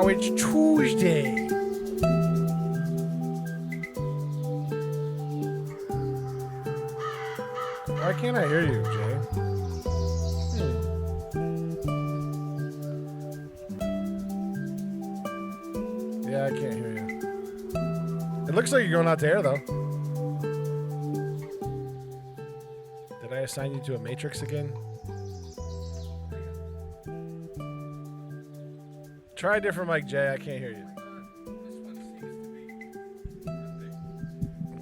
Wow, it's Tuesday. Why can't I hear you, Jay? Yeah, I can't hear you. It looks like you're going out to air, though. Did I assign you to a matrix again? Try a different mic, Jay. I can't hear you.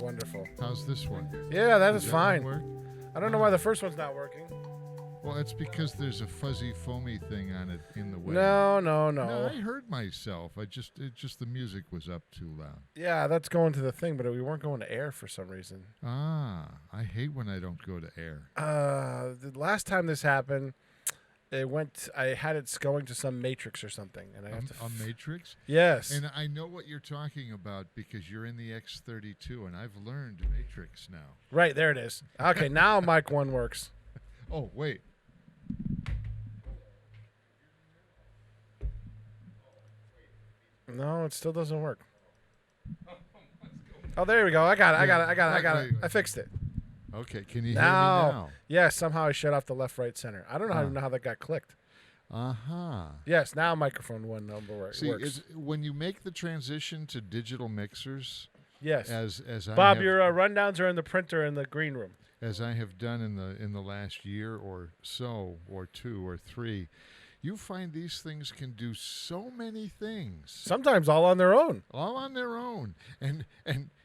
Wonderful. How's this one? Yeah, that is Does fine. Work? I don't know why the first one's not working. Well, it's because there's a fuzzy, foamy thing on it in the way. No. No, I heard myself. It just the music was up too loud. Yeah, that's going to the thing, but we weren't going to air for some reason. Ah, I hate when I don't go to air. The last time this happened, I had it going to some matrix or something, and I have to. A matrix? Yes. And I know what you're talking about because you're in the X32, and I've learned matrix now. Right there it is. Okay, now mic 1 works. Oh wait. No, it still doesn't work. Oh, there we go. I got it. I fixed it. Okay, can you hear me now? Yeah, somehow I shut off the left, right, center. I don't know how that got clicked. Uh-huh. Yes, now microphone 1 number works. See, when you make the transition to digital mixers, yes. As Bob, I have, your rundowns are in the printer in the green room. as I have done in the last year or so, or 2 or 3, you find these things can do so many things. Sometimes all on their own. All on their own. And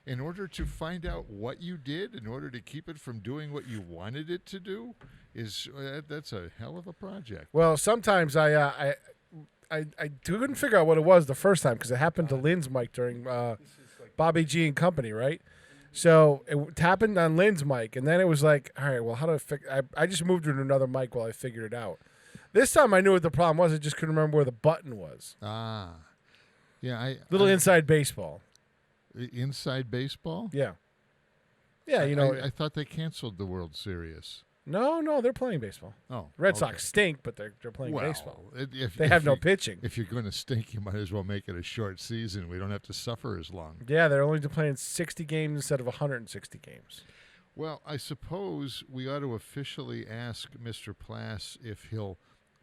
in order to find out what you did, in order to keep it from doing what you wanted it to do, that's a hell of a project. Well, sometimes I couldn't figure out what it was the first time because it happened to Lynn's mic during Bobby G and Company, right? So it happened on Lynn's mic, and then it was like, all right, well, how do I fix? I just moved to another mic while I figured it out. This time I knew what the problem was. I just couldn't remember where the button was. Ah, yeah. Inside baseball. Inside baseball? Yeah. Yeah, I thought they canceled the World Series. No, they're playing baseball. Oh, Red Sox stink, but they're playing baseball. If they have no pitching. If you're going to stink, you might as well make it a short season. We don't have to suffer as long. Yeah, they're only playing 60 games instead of 160 games. Well, I suppose we ought to officially ask Mr. Plass if he'll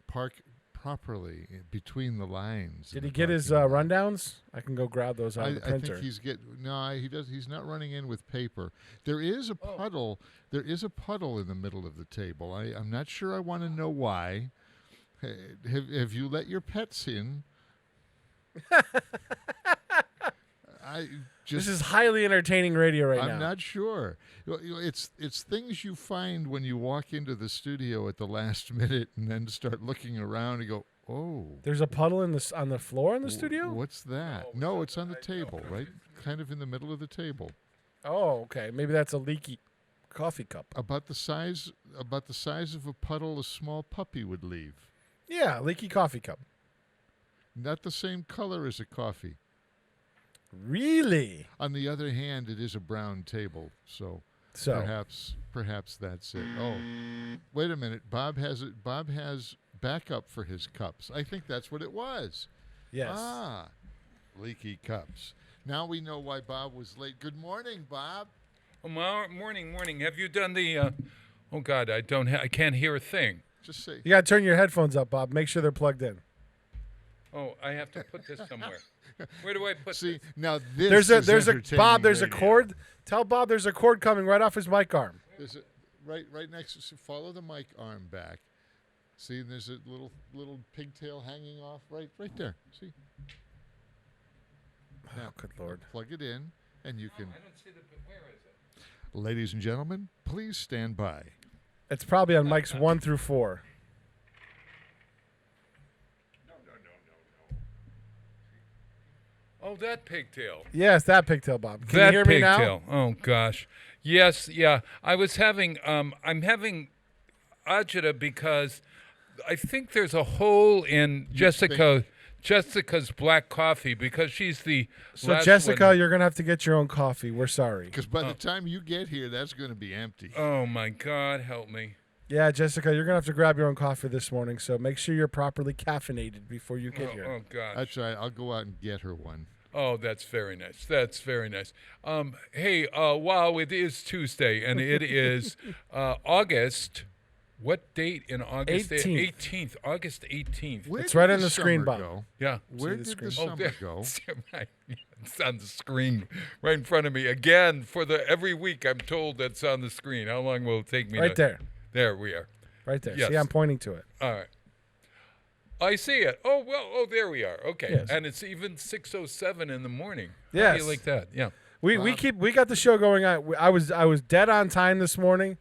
park properly between the lines. Did he get his rundowns? I can go grab those out of the printer. I think he does. He's not running in with paper. There is a puddle. There is a puddle in the middle of the table. I'm not sure I want to know why. Have you let your pets in? This is highly entertaining radio now. I'm not sure. It's things you find when you walk into the studio at the last minute and then start looking around and go, oh. There's a puddle on the floor in the studio? What's that? No, it's on the table, right? Kind of in the middle of the table. Oh, okay. Maybe that's a leaky coffee cup. About the size of a puddle a small puppy would leave. Yeah, leaky coffee cup. Not the same color as a coffee. Really? On the other hand, it is a brown table, so perhaps that's it. Oh, wait a minute. Bob has backup for his cups. I think that's what it was. Yes. Ah, leaky cups. Now we know why Bob was late. Good morning, Bob. Oh, morning. Have you done the? Oh God, I can't hear a thing. Just say. You gotta turn your headphones up, Bob. Make sure they're plugged in. Oh, I have to put this somewhere. Where do I put See, this? now this there's a Bob. There's radio. a cord. Tell Bob there's a cord coming right off his mic arm. There's right next. So follow the mic arm back. See, there's a little pigtail hanging off right there. See. Now, good Lord. Plug it in, and you can. I don't see where is it? Ladies and gentlemen, please stand by. It's probably on mics 1 through 4. Oh, that pigtail. Yes, that pigtail, Bob. Can that you hear me now? pigtail. Oh gosh. Yes, yeah. I was having I'm having agita because I think there's a hole in Jessica's black coffee because she's the last Jessica, one. you're going to have to get your own coffee. We're sorry. Because by the time you get here, that's going to be empty. Oh my God, help me. Yeah, Jessica, you're gonna have to grab your own coffee this morning, so make sure you're properly caffeinated before you get here. Oh gosh. That's right. I'll go out and get her one. Oh, that's very nice. That's very nice. Hey, wow, it is Tuesday, and it is August. What date in August? 18th. 18th. August 18th. Where It's did right the on the screen, summer Bob. go? Yeah. Where the did screen. the Oh, summer go? Right. It's on the screen right in front of me. Again, every week I'm told that's on the screen. How long will it take me? Right there. There we are. Right there. Yes. See, I'm pointing to it. All right. I see it. Oh, well, there we are. Okay. Yes. And it's even 6:07 in the morning. How do Yes. you like that? Yeah. We got the show going on. I was dead on time this morning.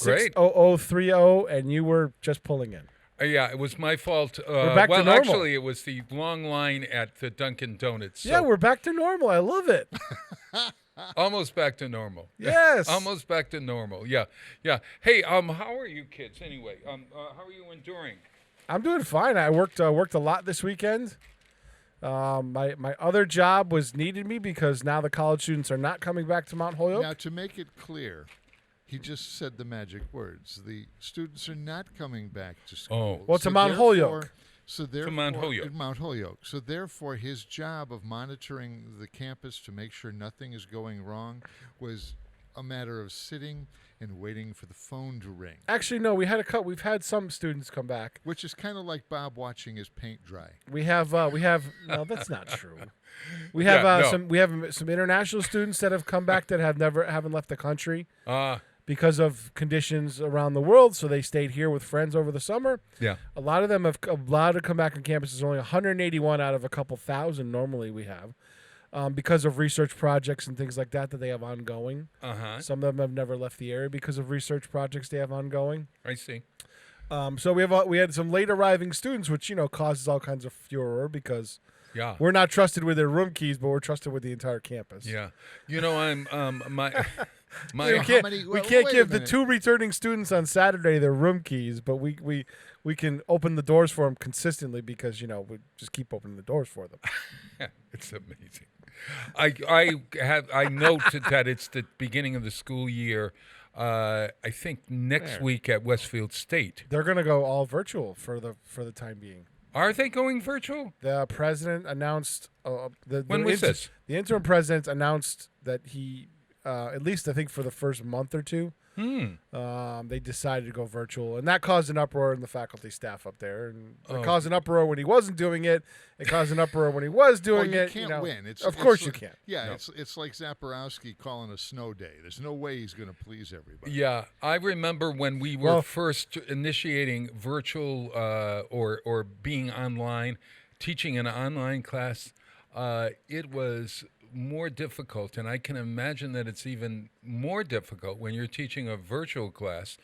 Great. 6:0030, and you were just pulling in. Yeah, it was my fault. We're back to well, normal. actually, it was the long line at the Dunkin' Donuts. So Yeah, we're back to normal. I love it. almost back to normal. Yes. Almost back to normal. Yeah, yeah. Hey, how are you kids anyway? How are you enduring? I'm doing fine. I worked a lot this weekend. My other job was needed me because now the college students are not coming back to Mount Holyoke. Now, to make it clear, he just said the magic words. The students are not coming back to school. Oh. Well, to Mount Holyoke. So therefore, Mount Holyoke. at Mount Holyoke. So therefore, his job of monitoring the campus to make sure nothing is going wrong was a matter of sitting and waiting for the phone to ring, Actually, no. We've had some students come back. which is kind of like Bob watching his paint dry. We have. No, that's not true. We Yeah, have no. We have some international students that have come back that haven't left the country Uh, because of conditions around the world. So they stayed here with friends over the summer. yeah. A lot of them have allowed to come back on campus. There's only 181 out of a couple thousand normally we have, because of research projects and things like that they have ongoing. Uh-huh. Some of them have never left the area because of research projects they have ongoing. I see. So we had some late arriving students, which causes all kinds of furor because Yeah. we're not trusted with their room keys, but we're trusted with the entire campus. Yeah. I'm my We How can't, many- we well, can't wait a give the minute. 2 returning students on Saturday their room keys, but we can open the doors for them consistently because we just keep opening the doors for them. It's amazing. I note that it's the beginning of the school year. I think next Where? week at Westfield State. They're gonna go all virtual for the time being. Are they going virtual? The president announced When was this? The interim president announced that he, at least I think for the first month or two, they decided to go virtual, and that caused an uproar in the faculty staff up there, and it caused an uproar when he wasn't doing it. It caused an uproar when he was doing you it. can't win. Of course you like- can't. Yeah, No. it's like Zaporowski calling a snow day. There's no way he's going to please everybody. Yeah, I remember when we were first initiating virtual or being online, teaching an online class. It was more difficult, and I can imagine that it's even more difficult when you're teaching a virtual class.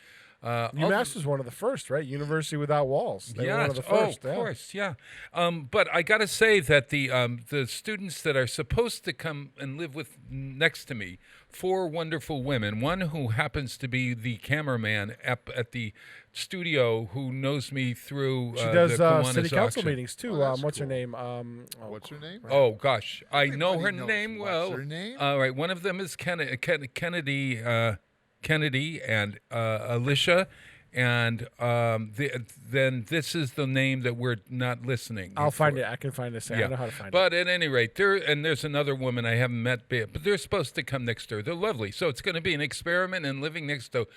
UMass was one of the first, right? University Without Walls. They were one of the first. of course, yeah. But I got to say that the students that are supposed to come and live with next to me, 4 wonderful women, one who happens to be the cameraman at the studio who knows me through She does the Kiwanis city council auction. meetings too. Oh, that's What's her cool. name? What's her name? Oh gosh, I know her Everybody knows name what's well. her name? All right, one of them is Kennedy and Alicia, and then this is the name that we're not listening. I'll find for. it. I can find it. I Yeah. know how to find it. But at any rate, there's another woman I haven't met, but they're supposed to come next door. They're lovely. So it's going to be an experiment in living next to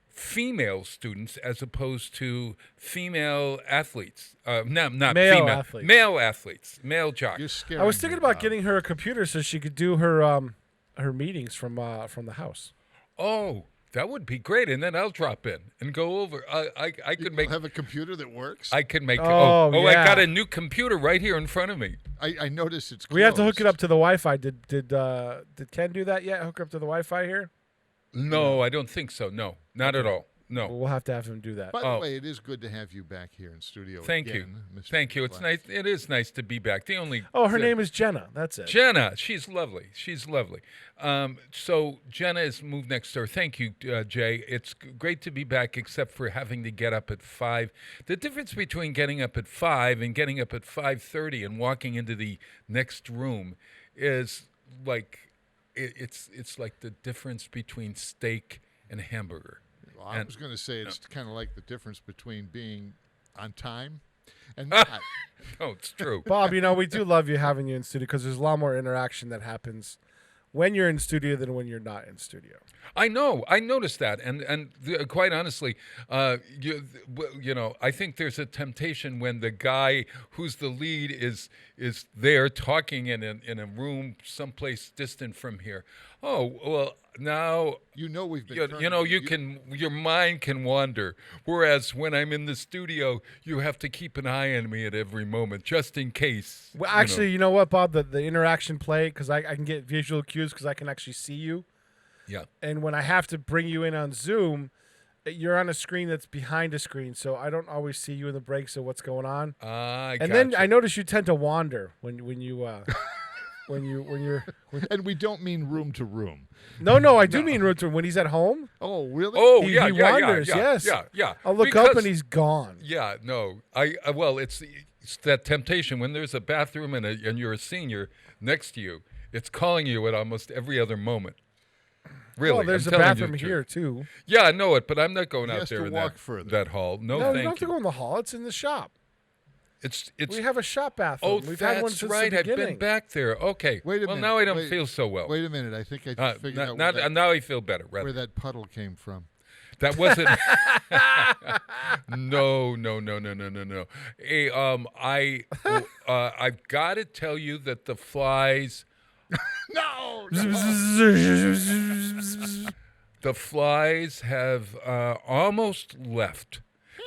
female students as opposed to female athletes. Not Male female. athletes. Male athletes. Male jocks. You're scaring I was thinking me, about Bob. getting her a computer so she could do her meetings from the house. Oh, that would be great. And then I'll drop in and go over. I could You'll make. have a computer that works. I could make. Oh, I yeah. got a new computer right here in front of me. I noticed it's. We have to hook it closed. up to the Wi-Fi. Did Ken do that yet? Hook up to the Wi-Fi here? No, I don't think so. No, not at all. No. We'll have to have him do that. By the Oh. way, it is good to have you back here in studio. Thank again, you. Mr. Thank you. It's Black. nice. It is nice to be back. The only. Oh, her name is Jenna. That's it. Jenna. She's lovely. She's lovely. So Jenna has moved next door. Thank you, Jay. It's great to be back, except for having to get up at 5. The difference between getting up at 5 and getting up at 5:30 and walking into the next room is like it's like the difference between steak and hamburger. Well, I And- was going to say it's kind of like the difference between being on time and not. Oh, it's true. Bob, we do love you having you in studio because there's a lot more interaction that happens when you're in studio than when you're not in studio. I know. I noticed that, and quite honestly, I think there's a temptation when the guy who's the lead is there talking in a room someplace distant from here. Oh well, now We've been. your mind can wander. Whereas when I'm in the studio, you have to keep an eye on me at every moment, just in case. Well, actually, you know what, Bob? The interaction play, because I can get visual cues because I can actually see you. Yeah. And when I have to bring you in on Zoom, you're on a screen that's behind a screen, so I don't always see you in the breaks of what's going on. Then I notice you tend to wander when you when you're. And we don't mean room to room. No, I do mean room to room. When he's at home, Oh, really? Oh, he yeah, wanders. yeah, Yes. yeah. I'll look up Because- and he's gone. Yeah, no. Well, it's that temptation when there's a bathroom and you're a senior next to you. It's calling you at almost every other moment. Really, Well, there's I'm a telling you bathroom the truth. here too. Yeah, I know it, but I'm not going He out has there to in walk further. that hall. No, No, you thank don't have to go in the hall. It's in the shop. It's We have a shop bathroom. oh, We've that's had one since right. the I've beginning. been back there. Okay. Wait a well, minute. now I don't Wait- feel so well. Wait a minute. I think I just figured out now I feel better. Rather. where that puddle came from. That wasn't. No. Hey, I've got to tell you that the flies. No. The flies have almost left.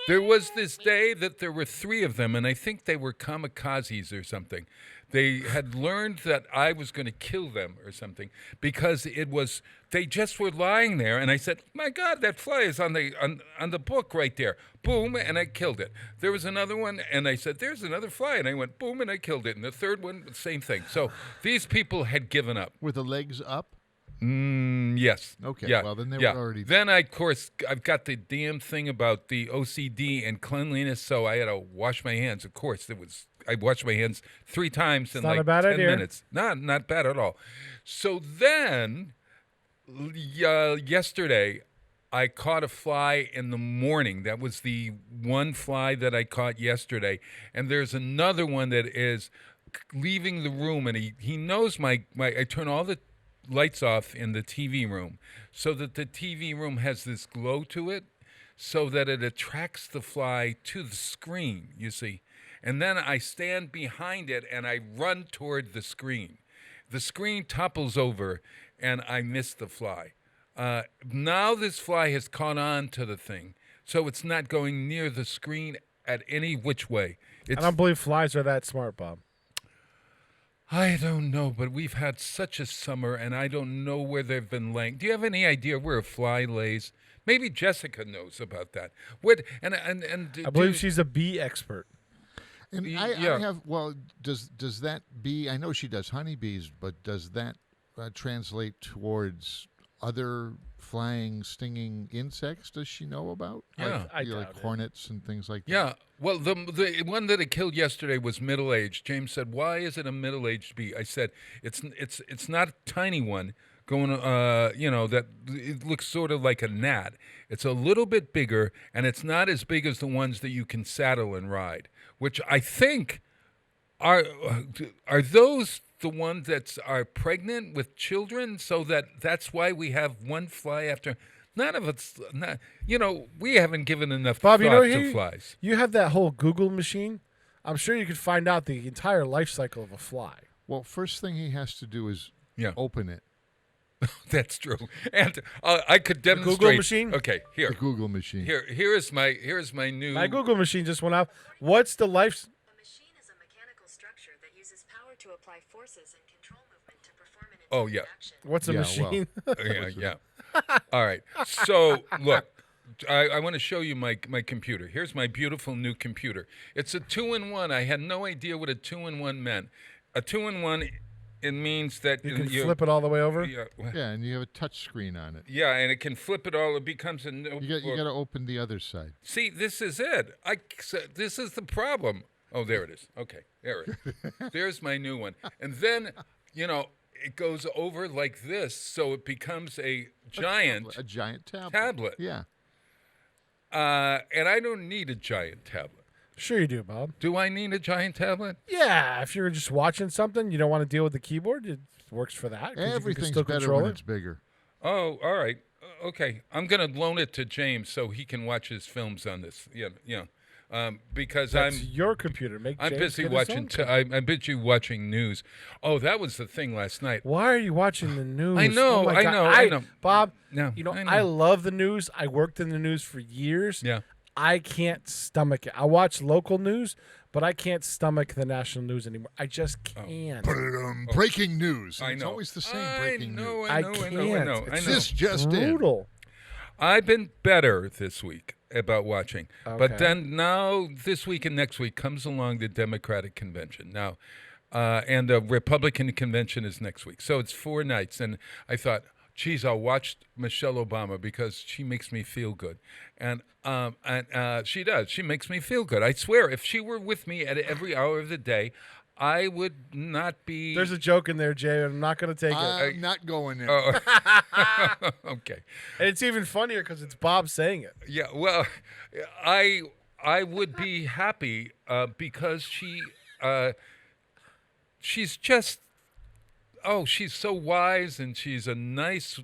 There was this day that there were 3 of them, and I think they were kamikazes or something. They had learned that I was going to kill them or something because they just were lying there, and I said, "My God, that fly is on the book right there." Boom, and I killed it. There was another one, and I said, "There's another fly," and I went boom, and I killed it. And the third one, same thing. So these people had given up. Were the legs up? Yes. Okay, Yeah. well, then they yeah. were already- Then of course, I've got the damn thing about the OCD and cleanliness, so I had to wash my hands. Of course, I washed my hands 3 times in not like a bad 10 idea. minutes. Not bad at all. So then, yesterday, I caught a fly in the morning. That was the one fly that I caught yesterday, and there's another one that is leaving the room, and he knows my. I turn all the lights off in the TV room so that the TV room has this glow to it so that it attracts the fly to the screen, you see. And then I stand behind it and I run toward the screen. The screen topples over and I miss the fly. Now this fly has caught on to the thing, so it's not going near the screen at any which way. I don't believe flies are that smart, Bob. I don't know, but we've had such a summer, and I don't know where they've been laying. Do you have any idea where a fly lays? Maybe Jessica knows about that. What? And I believe she's a bee expert. And Yeah. I have. Well, does that bee? I know she does honeybees, but does that translate towards other flying, stinging insects? Does she know about? Yeah. I like doubt it. hornets and things like that. Yeah. Well, the one that it killed yesterday was middle-aged. James said, "Why is it a middle-aged bee?" I said, "It's not a tiny one going. That it looks sort of like a gnat. It's a little bit bigger, and it's not as big as the ones that you can saddle and ride. Which I think are those." The ones that are pregnant with children, so that's why we have one fly after. None of it's not. We haven't given enough Bob, thought you know, to flies. you have that whole Google machine. I'm sure you could find out the entire life cycle of a fly. Well, first thing he has to do is Yeah. open it. That's true. And I could demonstrate. Google machine? Okay, The here. Google machine. Here is my new. My Google machine just went off. What's the life? A machine is a mechanical structure that uses power to apply forces and control movement to perform an Oh, intended yeah. action. What's a Yeah, machine? Yeah. All right. So look, I want to show you my computer. Here's my beautiful new computer. It's a 2-in-1. I had no idea what a 2-in-1 meant. A 2-in-1, it means that you can flip it all the way over. Yeah, Yeah, and you have a touch screen on it. yeah, and it can flip it all. It becomes a notebook. You got to open the other side. See, this is it. This is the problem. Oh, there it is. Okay, there it is. There's my new one. And then, it goes over like this, so it becomes a giant A giant tablet. tablet. Yeah. and I don't need a giant tablet. Sure you do, Bob. Do I need a giant tablet? Yeah, if you're just watching something, you don't want to deal with the keyboard, it works for that. 'cause you can Everything's still better control when it. it's bigger. Oh, all right. Okay, I'm gonna loan it to James so he can watch his films on this. Because That's your computer. Make I'm James busy get his watching. own computer. I'm busy watching news. Oh, that was the thing last night. Why are you watching the news? I know, Oh my I God. know, I know. Bob, No, you know, I know. I love the news. I worked in the news for years. Yeah. I can't stomach it. I watch local news, but I can't stomach the national news anymore. I just can't. Breaking news. I It's know. always the same I breaking know, news. I I know, I can't. know, I know, I It's know. This just in. brutal. I've been better this week about watching. Okay. But then now, this week and next week comes along the Democratic convention. Now, and the Republican convention is next week. So it's 4 nights. And I thought, geez, I'll watch Michelle Obama because she makes me feel good. And she does. She makes me feel good. I swear, if she were with me at every hour of the day, I would not be. There's a joke in there, Jay. I'm not going to take it. I'm not going there. Okay. And it's even funnier because it's Bob saying it. Yeah, well, I would be happy because she's just she's so wise and she's a nice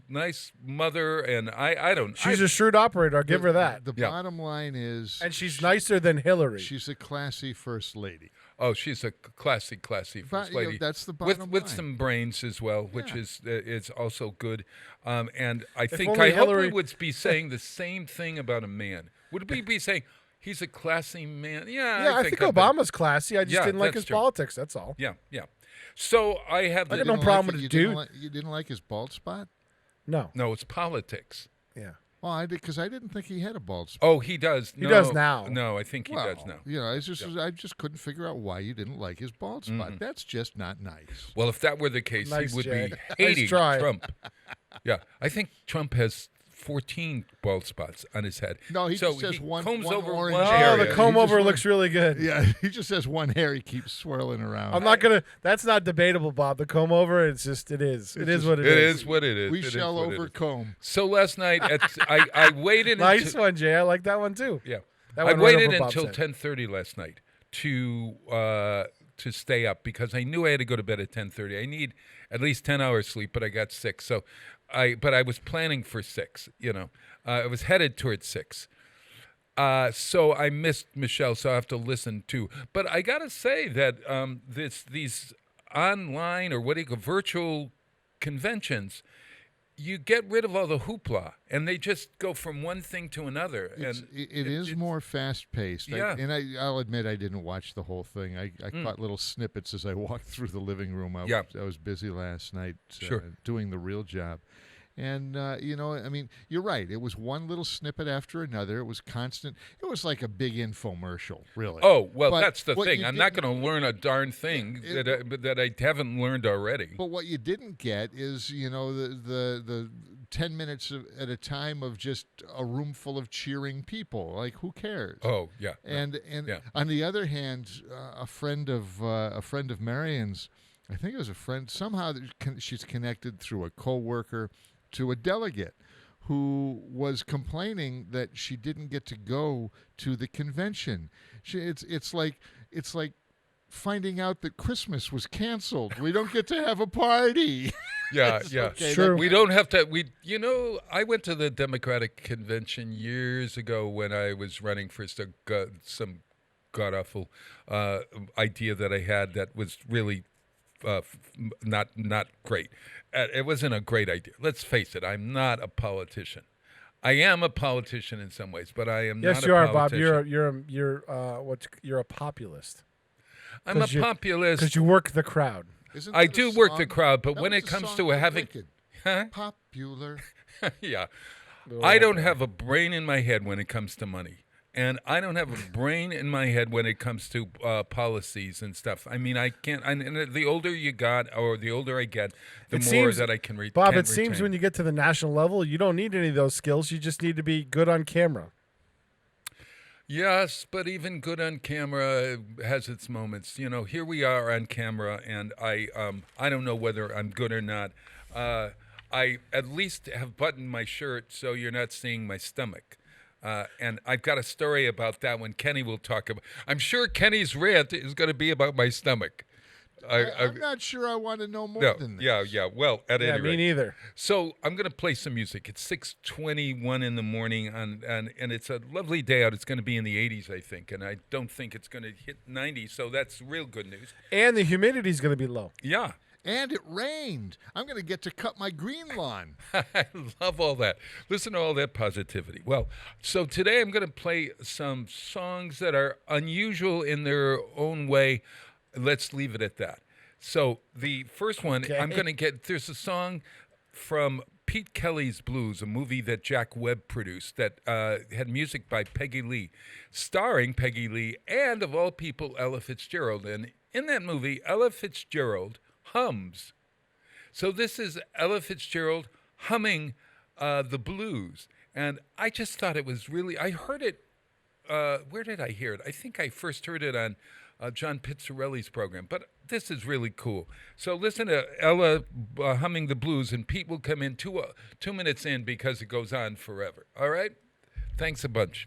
mother and I don't She's a shrewd operator. I'll give her that. The Yeah. bottom line is, And she's nicer than Hillary. she's a classy first lady. she's a classy first But, you know, lady. that's the with bottom with line. some brains as well, which Yeah. is also good. And I think only I hope Hillary- we would be saying the same thing about a man. Would we be saying he's a classy man? Yeah, yeah, I think I've been- Obama's classy. I just Yeah, didn't like that's his true. politics. That's all. Yeah. So I have I the, got no Didn't problem like with it- the you dude. You didn't like his bald spot? No. No, it's politics. Yeah. Well, I did because I didn't think he had a bald spot. Oh, he does. He does now. No, I think he well, does now. You know, I just couldn't figure out why you didn't like his bald spot. That's just not nice. Well, if that were the case, Nice, he would Jay. be Nice hating try. Trump. Yeah, I think Trump has 14 bald spots on his head. No, he so just has he one- combs one over orange one area. Oh, area. the comb He over just looks really good. Yeah, he just has one hair he keeps swirling around. I'm not gonna. That's not debatable, Bob. The comb over. It's just. It is. It is what It is what it is. We It is shall what it is. overcome. So last night, I waited. Nice until, one, Jay. I like that one too. Yeah, That I went right waited over Bob's until head. 10:30 last night to stay up because I knew I had to go to bed at 10:30. I need at least 10 hours sleep, but I got 6. So I was planning for 6. I was headed towards 6. So I missed Michelle, so I have to listen too. But I gotta say that these online or what do you call virtual conventions, you get rid of all the hoopla, and they just go from one thing to another. And It is more fast paced. Yeah. I'll admit I didn't watch the whole thing. I caught little snippets as I walked through the living room. I was busy last night Sure. doing the real job. And, I mean, you're right. It was one little snippet after another. It was constant. It was like a big infomercial, really. Oh, well, But that's the what thing. you I'm not didn't- going to learn a darn thing that I haven't learned already. But what you didn't get is, the 10 minutes at a time of just a room full of cheering people. Like, who cares? Oh, yeah. And Yeah. on the other hand, a friend of Marion's, I think it was a friend. Somehow she's connected through a coworker to a delegate who was complaining that she didn't get to go to the convention. It's like finding out that Christmas was canceled. We don't get to have a party. Yeah, It's yeah. okay. Sure. We don't have to. I went to the Democratic convention years ago when I was running for some god awful idea that I had that was really not great. It wasn't a great idea. Let's face it. I'm not a politician. I am a politician in some ways, but I am Yes, not you a are, Bob. politician. You're a populist I'm a 'cause you- populist. because you work the crowd. Isn't I that a do work the song? crowd, but That when was it a comes song to by having, Wicked. huh? Popular. Yeah, I don't have a brain in my head when it comes to money. And I don't have a brain in my head when it comes to policies and stuff. I mean, I can't. And the older you got, or the older I get, the It more seems- that I can read. Bob, it seems when you get to the national level, you don't need any of those skills. You just need to be good on camera. Yes, but even good on camera has its moments. Here we are on camera, and I don't know whether I'm good or not. I at least have buttoned my shirt so you're not seeing my stomach. And I've got a story about that one. Kenny will talk about. I'm sure Kenny's rant is going to be about my stomach. I'm not sure I want to know more No, than this. yeah. Well, at Yeah, any me rate. neither. So I'm going to play some music. It's 6:21 in the morning, and it's a lovely day out. It's going to be in the 80s, I think, and I don't think it's going to hit 90. So that's real good news. And the humidity's going to be low. Yeah. And it rained. I'm going to get to cut my green lawn. I love all that. Listen to all that positivity. Well, so today I'm going to play some songs that are unusual in their own way. Let's leave it at that. So the first one, Okay. I'm going to get, there's a song from Pete Kelly's Blues, a movie that Jack Webb produced that had music by Peggy Lee, starring Peggy Lee and, of all people, Ella Fitzgerald. And in that movie, Ella Fitzgerald hums. So this is Ella Fitzgerald humming the blues. And I just thought it was really, I heard it, where did I hear it? I think I first heard it on John Pizzarelli's program, but this is really cool. So listen to Ella humming the blues, and Pete will come in 2 minutes in because it goes on forever. All right? Thanks a bunch.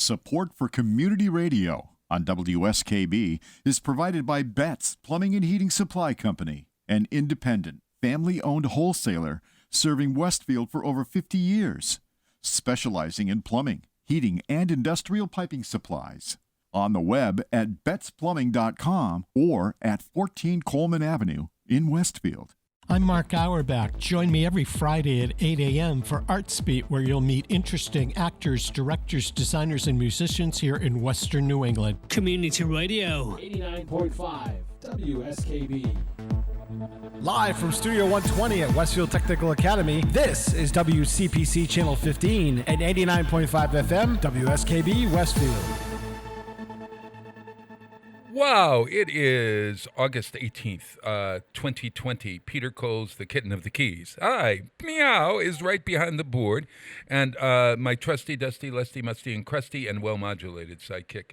Support for community radio on WSKB is provided by Betts Plumbing and Heating Supply Company, an independent, family-owned wholesaler serving Westfield for over 50 years, specializing in plumbing, heating, and industrial piping supplies. On the web at bettsplumbing.com or at 14 Coleman Avenue in Westfield. I'm Mark Auerbach. Join me every Friday at 8 a.m. for Arts Beat, where you'll meet interesting actors, directors, designers, and musicians here in Western New England. Community Radio. 89.5 WSKB. Live from Studio 120 at Westfield Technical Academy, this is WCPC Channel 15 and 89.5 FM, WSKB Westfield. Wow, it is August 18th, 2020. Peter Coles, the kitten of the keys. Hi, Meow is right behind the board. And my trusty, dusty, lusty, musty, and crusty, and well-modulated sidekick,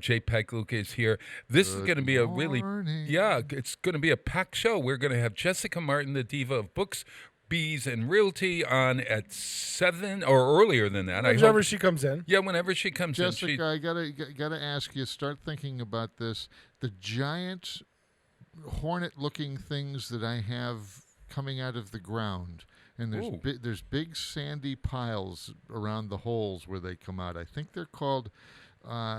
Jay Pagluka is here. This is going to be a really, it's going to be a packed show. We're going to have Jessica Martin, the diva of books, bees, and realty on at 7 or earlier than that. Whenever she comes in. Yeah, whenever she comes Jessica, in. Jessica, I gotta ask you. Start thinking about this. The giant hornet-looking things that I have coming out of the ground, and there's big sandy piles around the holes where they come out. I think they're called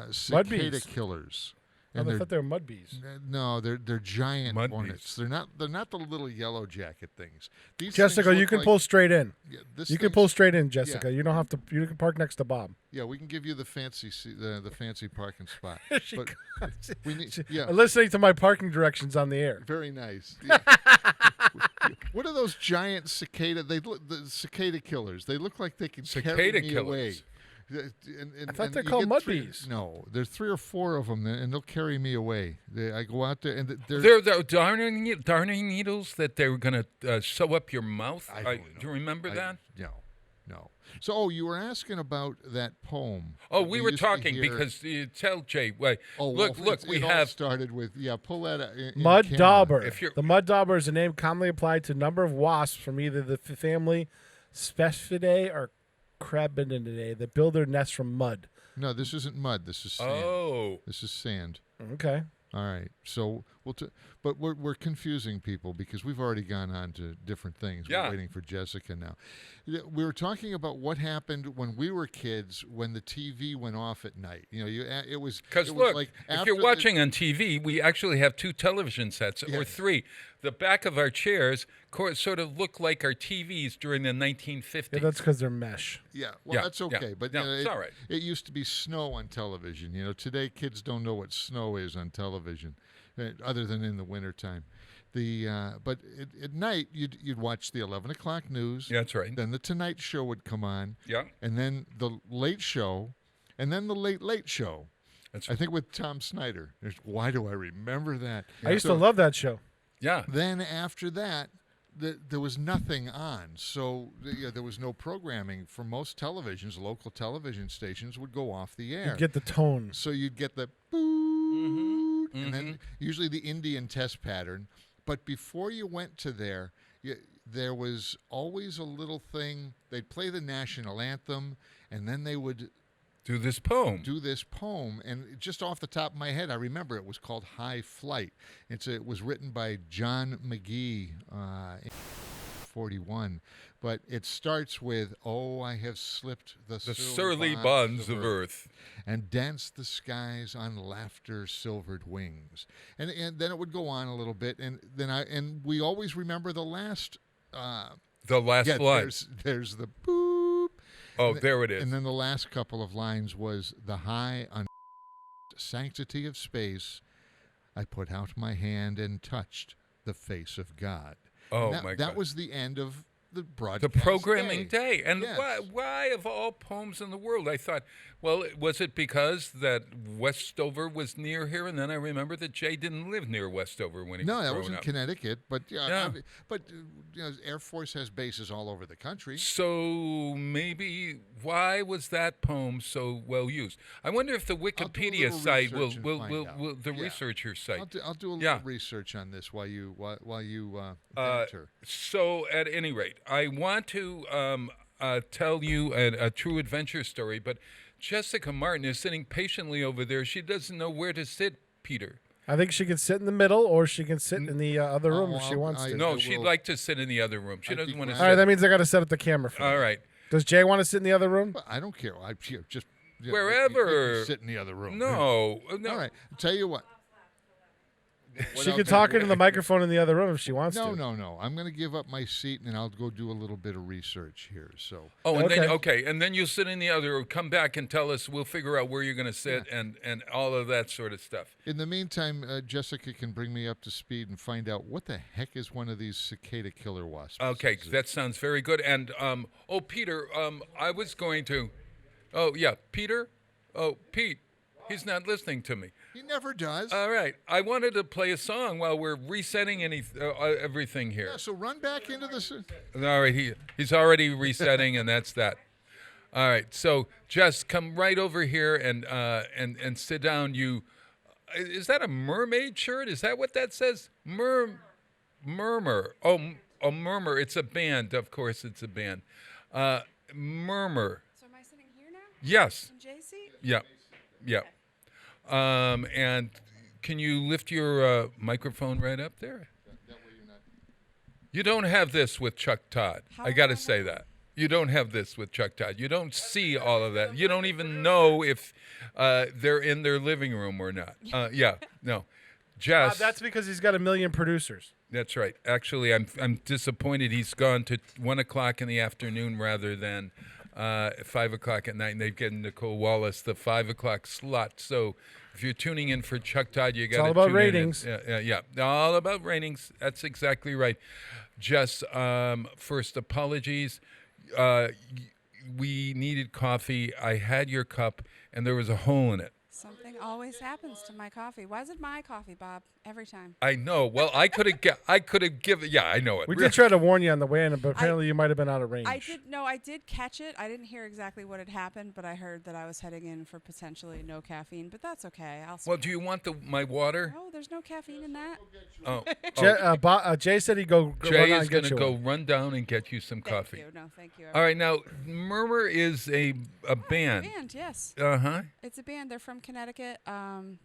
cicada killers. I thought they were mud bees. No, they're giant mud hornets. bees. They're not the little yellow jacket things. These Jessica, things you can pull straight in. Yeah, you can pull straight in, Jessica. Yeah. You don't have to. You can park next to Bob. Yeah, we can give you the fancy parking spot. We need. Listening to my parking directions on the air. Very nice. Yeah. What are those giant cicada? The cicada killers. They look like they can carry me away. I thought they're called mud bees. No, there's 3 or 4 of them, and they'll carry me away. I go out there, and they're the darning needles that they were going to sew up your mouth. Do you remember that? No. So, you were asking about that poem. Oh, we were talking because you tell Jay. Look, we have all started with pull that mud dauber. The mud dauber is a name commonly applied to a number of wasps from either the family Sphexidae or Crabinidae that build their nests from mud. No, this isn't mud. This is sand. Oh, this is sand. Okay. All right. So but we're confusing people because we've already gone on to different things. Yeah. We're waiting for Jessica now. We were talking about what happened when we were kids when the TV went off at night. It was because look, like if you're watching on TV, we actually have 2 television sets or 3. The back of our chairs sort of look like our TVs during the 1950s. Yeah, that's because they're mesh. Yeah, well, that's okay. Yeah. But it's all right. It used to be snow on television. Today kids don't know what snow is on television, other than in the wintertime. But at night, you'd watch the 11 o'clock news. Yeah, that's right. Then the Tonight Show would come on. Yeah. And then the Late Show, and then the Late Show. That's right. I think with Tom Snyder. Why do I remember that? I used to love that show. Yeah. Then after that, there was nothing on. So there was no programming for most televisions. Local television stations would go off the air. You'd get the tone. So you'd get the boot, and then usually the Indian test pattern. But before you went to there was always a little thing. They'd play the national anthem, and then they would do this poem. And just off the top of my head, I remember it was called High Flight. It was written by John McGee in 1941. But it starts with, "Oh, I have slipped the surly bonds of earth, and danced the skies on laughter-silvered wings." And then it would go on a little bit, and we always remember the last line. There's the boop. Oh, there it is. And then the last couple of lines was the high sanctity of space. I put out my hand and touched the face of God. Oh, my God. That was the end of the broadcast the programming day. And yes. why of all poems in the world? I thought, well, was it because that Westover was near here? And then I remember that Jay didn't live near Westover when he was growing up. No, that was in Connecticut. But Air Force has bases all over the country. So maybe why was that poem so well used? I wonder if the Wikipedia site will the researcher site. I'll do a little research on this while you enter. So at any rate, I want to tell you a true adventure story, but Jessica Martin is sitting patiently over there. She doesn't know where to sit, Peter. I think she can sit in the middle, or she can sit in the other room if she I'll- wants to. No, I she'd will- like to sit in the other room. She I'd doesn't be want to glad. sit. All right, that means I got to set up the camera for All her. right. Does Jay want to sit in the other room? I don't care. Just Wherever. sit in the other room. No. All right. Tell you what. She What can I'll talk do- into the microphone in the other room if she wants to. No. I'm going to give up my seat, and then I'll go do a little bit of research here. So Oh, and then Okay. and then you'll sit in the other. Come back and tell us. We'll figure out where you're going to sit and all of that sort of stuff. in the meantime, Jessica can bring me up to speed and find out what the heck is one of these cicada killer wasps. Okay, Is it- that sounds very good. And Peter, I was going to. Oh yeah, Peter. Oh, Pete. He's not listening to me. He never does. All right, I wanted to play a song while we're resetting everything here. Yeah, so run back into this. All right, he's already resetting, and that's that. All right, so Jess, come right over here and sit down. Is that a mermaid shirt? Is that what that says? Murmur. Oh, a Murmur. It's a band, of course. It's a band. Murmur. So am I sitting here now? Yes. In Jay's seat? Yeah. Yeah. And can you lift your microphone right up there? You don't have this with Chuck Todd. I got to say that. You don't have this with Chuck Todd. You don't see all of that. You don't even know if they're in their living room or not. Yeah, no. Jess. That's because he's got a million producers. That's right. Actually, I'm disappointed he's gone to 1 o'clock in the afternoon rather than 5 o'clock at night, and they've given Nicole Wallace the 5 o'clock slot. So if you're tuning in for Chuck Todd, you got to all about tune ratings. in. Yeah. All about ratings. That's exactly right. Jess, first apologies. We needed coffee. I had your cup, and there was a hole in it. Something always happens to my coffee. Why is it my coffee, Bob? Every time. I know. Well, I could have given. Yeah, I know it. We did try to warn you on the way in, but apparently you might have been out of range. I did catch it. I didn't hear exactly what had happened, but I heard that I was heading in for potentially no caffeine, but that's okay. Well, do you want my water? No, there's no caffeine in that. Oh, Jay said he'd go Jay run out is and going get to you go one. run down and get you some coffee. Thank you. No, thank you. All right, now Murmur is a band. Band, yes. Uh-huh. It's a band. They're from Connecticut.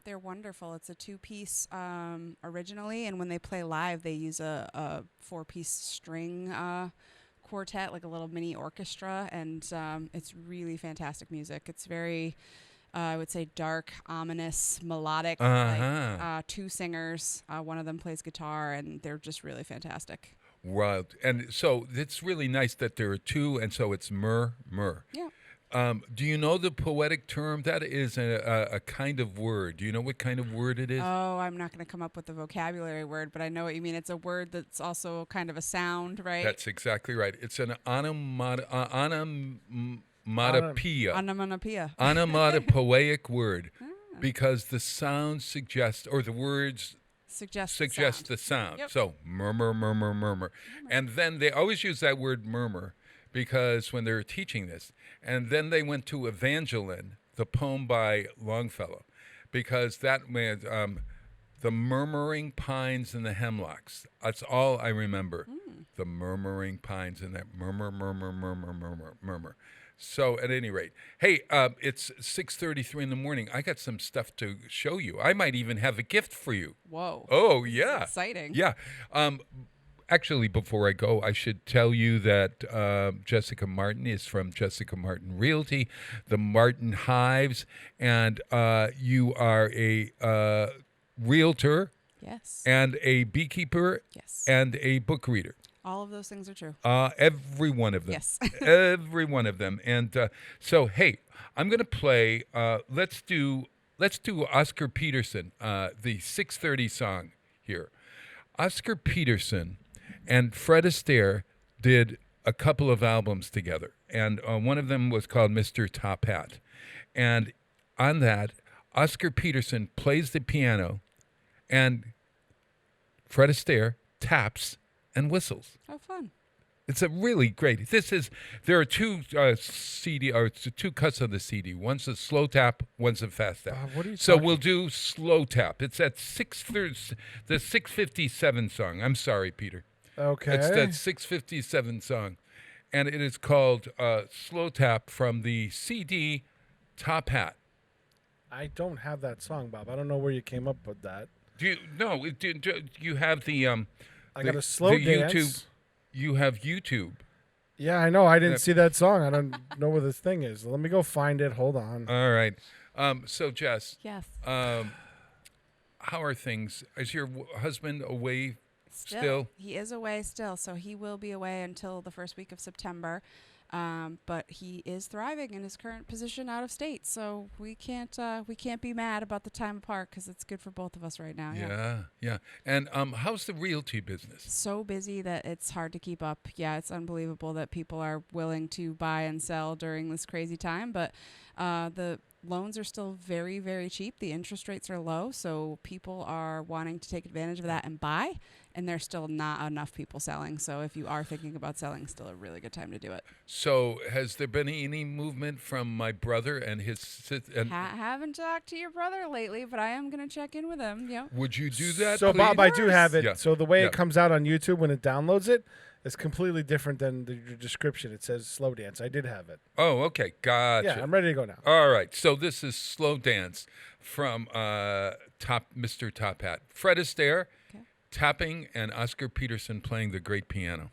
They're wonderful. It's a two-piece originally, and when they play live, they use a four-piece string quartet, like a little mini orchestra, and it's really fantastic music. It's very, I would say, dark, ominous, melodic. Like, two singers. One of them plays guitar, and they're just really fantastic. Right. And so it's really nice that there are two, and so it's mur. Yeah. Do you know the poetic term? That is a kind of word. Do you know what kind of word it is? Oh, I'm not going to come up with a vocabulary word, but I know what you mean. It's a word that's also kind of a sound, right? That's exactly right. It's an onomatopoeia. Onomatopoeia. Onomatopoeic word, because the sound suggests, or the words Suggest the sound. Yep. So murmur. And then they always use that word murmur because when they're teaching this. And then they went to Evangeline, the poem by Longfellow, because that meant the murmuring pines and the hemlocks. That's all I remember. The murmuring pines and that murmur. So at any rate, hey, it's 6:33 in the morning. I got some stuff to show you. I might even have a gift for you. Whoa. Oh, yeah. Exciting. Yeah. Actually, before I go, I should tell you that Jessica Martin is from Jessica Martin Realty, the Martin Hives, and you are a realtor Yes. and a beekeeper Yes. and a book reader. All of those things are true. Every one of them. Yes. Every one of them. And so, hey, I'm going to play. Let's do Oscar Peterson, the 6:30 song here. Oscar Peterson and Fred Astaire did a couple of albums together, and one of them was called Mr. Top Hat. And on that, Oscar Peterson plays the piano, and Fred Astaire taps and whistles. Oh, fun. It's a really great. There are two CD or two cuts of the CD. One's a slow tap, one's a fast tap. What are you So talking- we'll do slow tap. It's at the 657 song. I'm sorry, Peter. Okay. It's that 657 song, and it is called Slow Tap from the CD Top Hat. I don't have that song, Bob. I don't know where you came up with that. You have the I got a slow dance. YouTube. You have YouTube. Yeah, I know. I didn't see that song. I don't know where this thing is. Let me go find it. Hold on. All right. So Jess. Yes. How are things? Is your husband away still? He is away still, so he will be away until the first week of September. But he is thriving in his current position out of state, so we can't be mad about the time apart because it's good for both of us right now. Yeah. And how's the realty business? So busy that it's hard to keep up. Yeah, it's unbelievable that people are willing to buy and sell during this crazy time, but the loans are still very, very cheap. The interest rates are low, so people are wanting to take advantage of that and buy, and there's still not enough people selling. So if you are thinking about selling, still a really good time to do it. So has there been any movement from my brother and his... Haven't talked to your brother lately, but I am going to check in with him. Yeah. Would you do that, So, please? Bob, I do have it. Yeah. So the way Yeah. it comes out on YouTube when it downloads it, it's completely different than the description. It says slow dance. I did have it. Oh, okay. Gotcha. Yeah, I'm ready to go now. All right. So this is Slow Dance from Mr. Top Hat. Fred Astaire tapping and Oscar Peterson playing the great piano.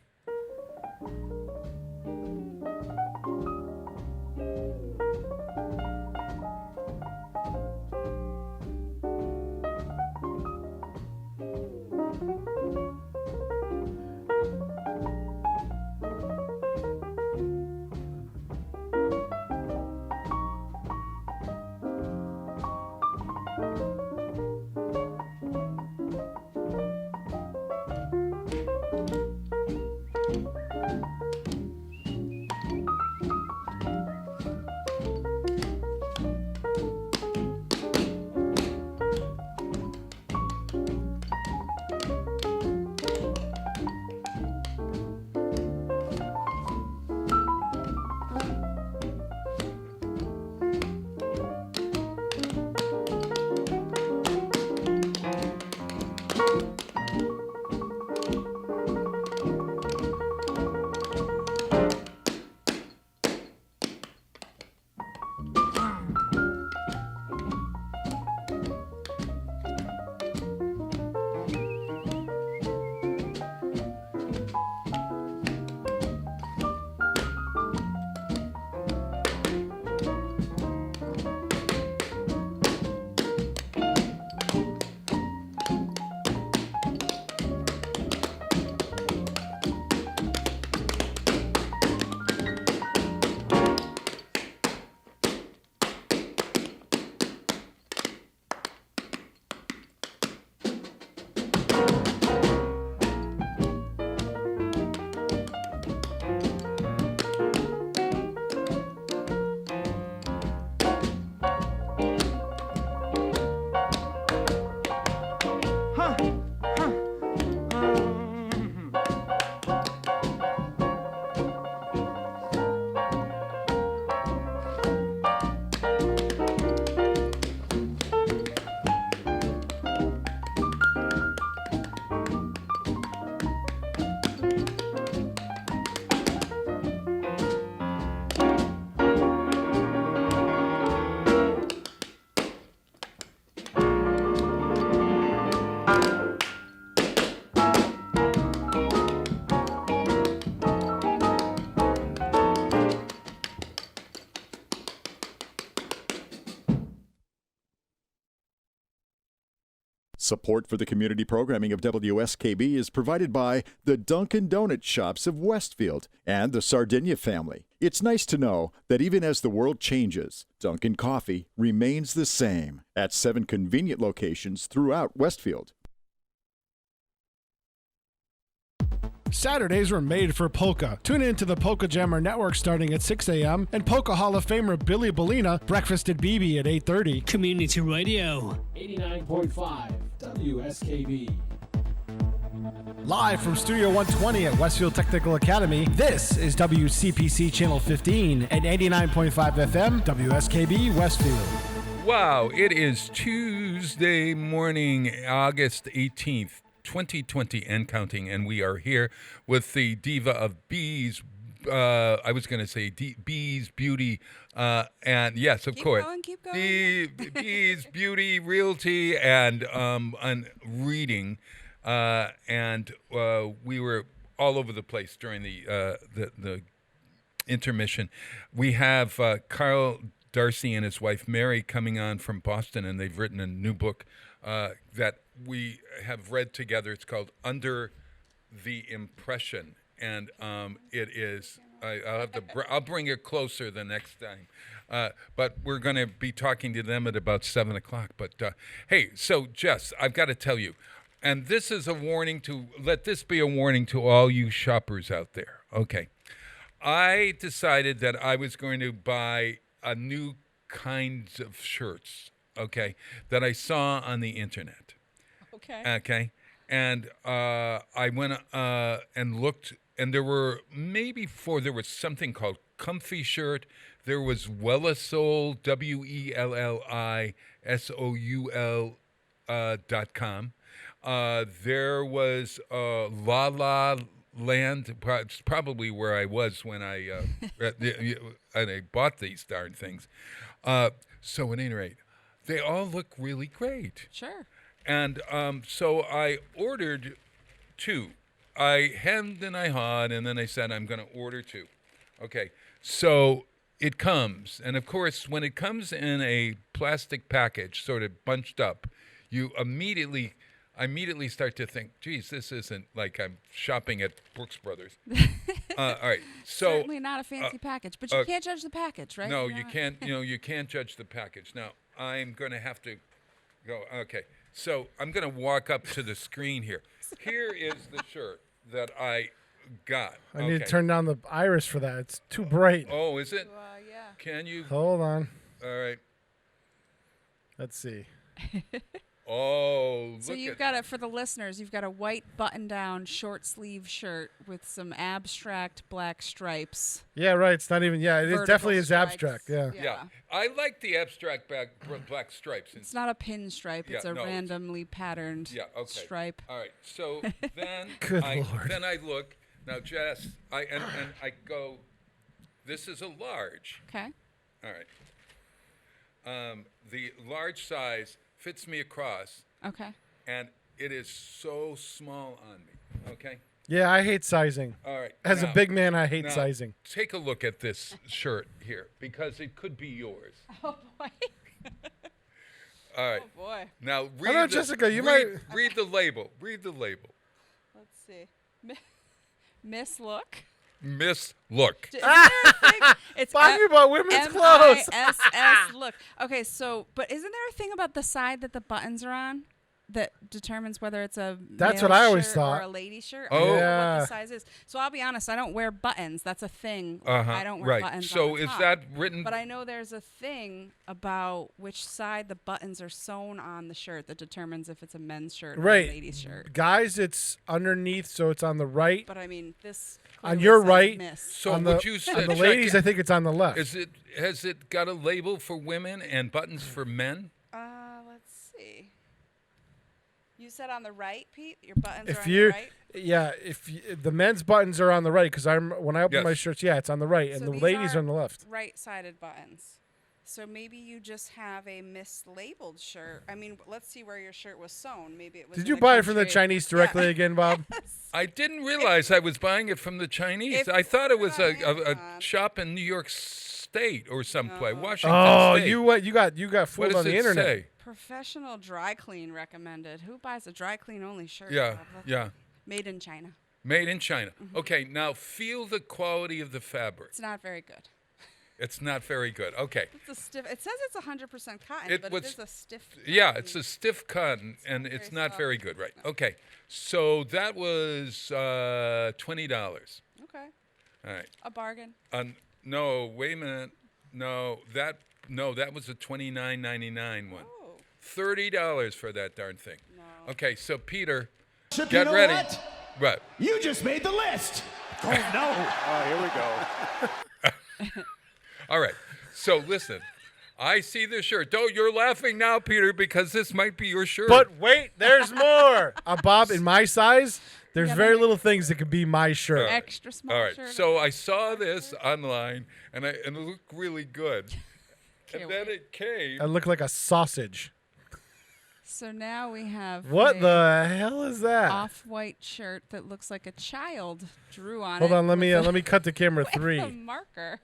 Support for the community programming of WSKB is provided by the Dunkin' Donut Shops of Westfield and the Sardinia family. It's nice to know that even as the world changes, Dunkin' Coffee remains the same at 7 convenient locations throughout Westfield. Saturdays were made for polka. Tune in to the Polka Jammer Network starting at 6 a.m. and Polka Hall of Famer Billy Bellina, Breakfast at BB at 8:30. Community Radio. 89.5 WSKB. Live from Studio 120 at Westfield Technical Academy, this is WCPC Channel 15 at 89.5 FM, WSKB Westfield. Wow, it is Tuesday morning, August 18th. 2020 and counting, and we are here with the diva of bees, I was going to say Bees Beauty, and yes, of course, Keep going. Bees Beauty Realty and reading, and we were all over the place during the intermission. We have Carl Darcy and his wife Mary coming on from Boston, and they've written a new book that we have read together. It's called Under the Impression, and it is. I'll bring it closer the next time, but we're going to be talking to them at about 7:00. But hey, so Jess, I've got to tell you, and this is a warning to let this be a warning to all you shoppers out there. Okay, I decided that I was going to buy a new kinds of shirts. Okay, that I saw on the internet. Okay. And I went and looked, and there were maybe four. There was something called Comfy Shirt. There was Wellisoul, WELLISOUL.com. There was La La Land. It's probably where I was when I bought these darn things. So at any rate, they all look really great. Sure. And so I ordered 2. I hemmed and I hawed, and then I said, I'm going to order 2. Okay, so it comes. And, of course, when it comes in a plastic package, sort of bunched up, I immediately start to think, geez, this isn't like I'm shopping at Brooks Brothers. All right, so Certainly not a fancy package, but you can't judge the package, right? no, you can't. You can't judge the package. Now, I'm going to have to go. Okay. So I'm going to walk up to the screen here. Here is the shirt that I got. I need to turn down the iris for that. It's too bright. Oh, is it? Yeah. Can you? Hold on. All right. Let's see. Oh, So look you've got for the listeners, you've got a white button-down short sleeve shirt with some abstract black stripes. Yeah, right. It's not even. Yeah, it is Vertical definitely is stripes. abstract. Yeah. Yeah. I like the abstract black stripes. It's not a pinstripe. It's Yeah, a no, it's- randomly patterned stripe. All right. So then Good Lord. Then I look. Now, Jess, I go, this is a large. Okay. All right. The large size fits me across, Okay. and it is so small on me. Okay. Yeah, I hate sizing. All right. As a now- big man, I hate now, sizing. Take a look at this shirt here because it could be yours. Oh boy. All right. Oh boy. Now read. know, Jessica, you read, might- read the label. Read the label. Let's see. Miss Look. Miss Look. Is there a thing? It's Talking about women's clothes. MISS Look. Okay, so but isn't there a thing about the side that the buttons are on that determines whether it's a That's male what I always shirt thought. or a lady shirt? Oh. I don't know what Yeah. the size is. So I'll be honest, I don't wear buttons. That's a thing. Uh-huh. I don't wear Right. buttons. So on the is top. that written? But I know there's a thing about which side the buttons are sewn on the shirt that determines if it's a men's shirt or Right. a lady's shirt. Guys, it's underneath, so it's on the right. But I mean, this On clearly your says right, Miss. So on would the, you on the check ladies, it? I think it's on the left. Has it got a label for women and buttons for men? Let's see. You said on the right, Pete. Your buttons are If on you, the right. yeah, the men's buttons are on the right because when I open Yes. my shirts, yeah, it's on the right, and So the these ladies are on the left. Right-sided buttons. So maybe you just have a mislabeled shirt. I mean, let's see where your shirt was sewn. Maybe it was. Did in you a buy it from the country- Chinese directly Yeah. again, Bob? I didn't realize I was buying it from the Chinese. If I thought it you was put it a on a Amazon- shop in New York State or someplace, Washington Oh, State. you got What fooled does on the it internet. say? Professional dry clean recommended. Who buys a dry clean only shirt? Yeah, Bob? That's yeah. Made in China. Made in China. Okay, now feel the quality of the fabric. It's not very good. It's not very good. Okay. It's a stiff. It says it's 100% cotton, It but was- it is a stiff. Yeah, cotton. it's a stiff cotton, and not it's very not soft. very good, right? Okay, so that was $20. Okay. All right. A bargain. No, wait a minute. No, that was a $29.99 one. Oh. $30 for that darn thing. No. Okay, so Peter, Chip, get you know ready. what? What? You just made the list. Oh no! All right. So listen, I see this shirt. Oh, you're laughing now, Peter, because this might be your shirt. But wait, there's more. Bob, in my size, There's Yeah, very that little things that could be my shirt. extra small All right. shirt. So I saw this online, and it looked really good. Can't And then wait. it came. I look like a sausage. So now we have What a the hell is that? off-white shirt that looks like a child drew on it. Hold on, let with me cut to camera with a 3. marker.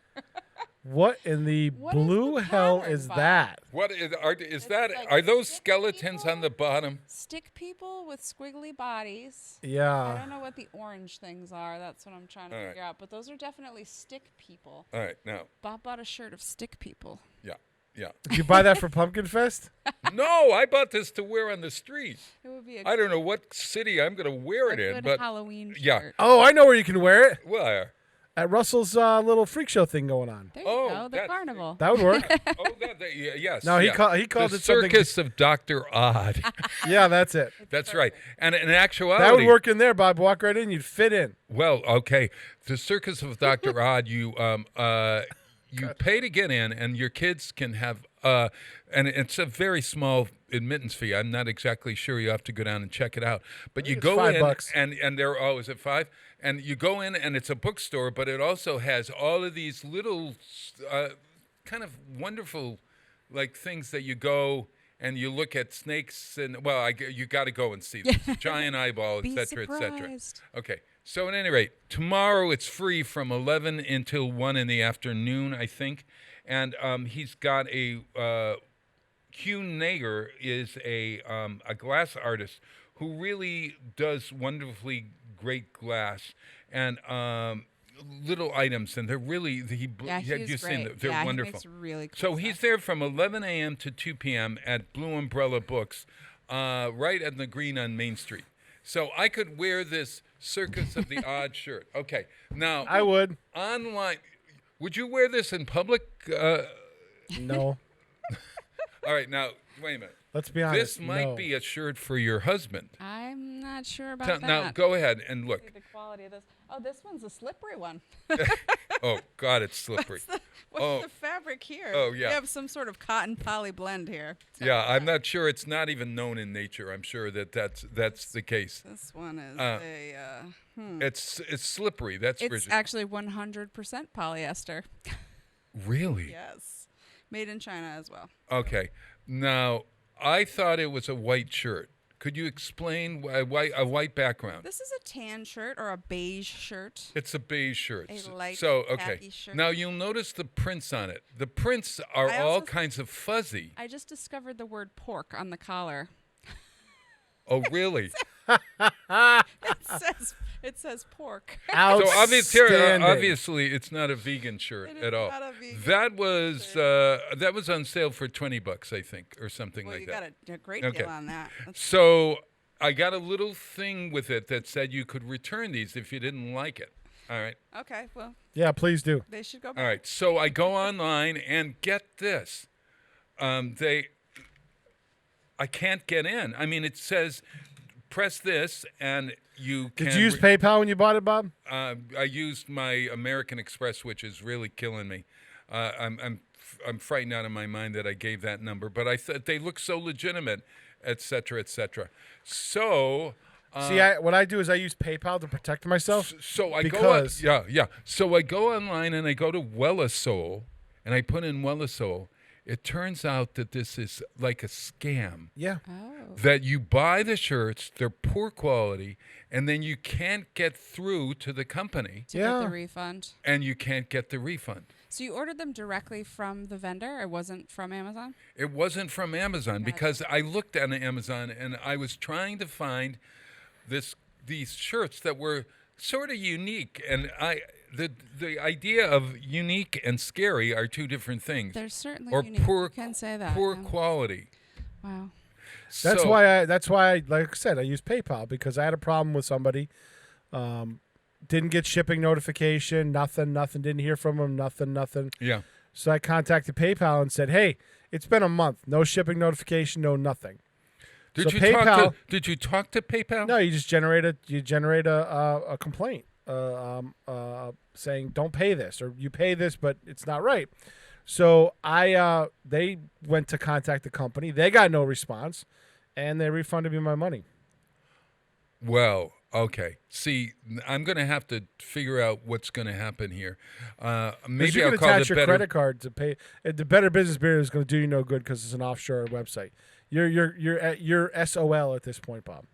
What in the What is blue the hell pattern, is Bob? that? What is that? like Are those stick skeletons on the people? bottom? Stick people with squiggly bodies. I Yeah. don't know what the orange things are. That's what I'm trying to All right. figure out. But those are definitely stick people. All right, now, Bob bought a shirt of stick people. yeah. Did you buy that for Pumpkin Fest? No, I bought this to wear on the street. It would be a I don't know what city I'm going to wear it good in, but Halloween yeah. shirt. Oh, I know where you can wear it. where? At Russell's little freak show thing going on. There you Oh, go, the that- carnival. That would work. Oh, yes. No, he yeah. called the it something. Circus of Dr. Odd. Yeah, that's it. That's right. And in actuality, That would work in there, Bob. Walk right in, you'd fit in. Well, okay. The Circus of Dr. Odd, you pay to get in, and your kids can have, and it's a very small admittance fee. I'm not exactly sure. You have to go down and check it out. But you it's go in, $5. and there. Oh, is it $5? And you go in, and it's a bookstore, but it also has all of these little, kind of wonderful, like things that you go. And you look at snakes, and you got to go and see this giant eyeball, Be et cetera, et cetera. surprised. Okay. So at any rate, tomorrow it's free from 11 until 1 in the afternoon, I think. And he's got a Hugh Nager is a glass artist who really does wonderfully great glass and little items, and they're really Yeah, have Hugh's you seen great. them? They're Yeah, wonderful. He makes really cool So stuff. he's there from 11 a.m. to 2 p.m. at Blue Umbrella Books, right at the Green on Main Street. So I could wear this Circus of the Odd shirt. Okay, now I would. online. Would you wear this in public? No. All right, now wait a minute. Let's be honest. This might no. be a shirt for your husband. I'm not sure about that. Now go ahead and look. See the quality of this. Oh, this one's a slippery one. Oh God, it's slippery. What's the fabric here? Oh, yeah. We have some sort of cotton poly blend here. Yeah, I'm not sure. It's not even known in nature. I'm sure that's the case. This one is It's slippery. That's It's rigid. actually 100% polyester. Really? Yes. Made in China as well. Okay. Now I thought it was a white shirt. Could you explain a white background? This is a tan shirt or a beige shirt. It's a beige shirt. A light so okay. khaki shirt. Now you'll notice the prints on it. The prints are I all also- kinds of fuzzy. I just discovered the word pork on the collar. Oh really? It says pork. So Outstanding. obviously, it's not a vegan shirt It is at all. not a vegan That was on sale for $20, I think, or something Well, like you that. got a great Okay. deal on that. So I got a little thing with it that said you could return these if you didn't like it. All right. Okay, well, Yeah, please do. they should go back. All right. So I go online and get this. I can't get in. I mean, it says press this and you can. Did you use PayPal when you bought it, Bob? I used my American Express, which is really killing me. I'm frightened out of my mind that I gave that number, but I thought they look so legitimate, et cetera, et cetera. So. See, what I do is I use PayPal to protect myself. So I because go on, yeah. So I go online and I go to Wellasol and I put in Wellasol. It turns out that this is like a scam. yeah, Oh. That you buy the shirts, they're poor quality, and then you can't get through to the company To get Yeah. the refund. and you can't get the refund. So you ordered them directly from the vendor? It wasn't from Amazon? It wasn't from Amazon because I looked on Amazon and I was trying to find these shirts that were sort of unique, and the idea of unique and scary are two different things. They're certainly or unique. poor You can say that. poor yeah. quality. Wow. that's So- why. That's why. Like I said, I use PayPal because I had a problem with somebody. Didn't get shipping notification. Nothing. Didn't hear from them. Nothing. Yeah. So I contacted PayPal and said, "Hey, it's been a month. No shipping notification. No nothing." Did So you PayPal- Did you talk to PayPal? No, you just generate a complaint saying don't pay this or you pay this but it's not right. So they went to contact the company. They got no response, and they refunded me my money. Well, Okay. See, I'm going to have to figure out what's going to happen here. Because Maybe you I'll can call attach the your better. credit card to pay. The Better Business Bureau is going to do you no good because it's an offshore website. You're SOL at this point, Bob.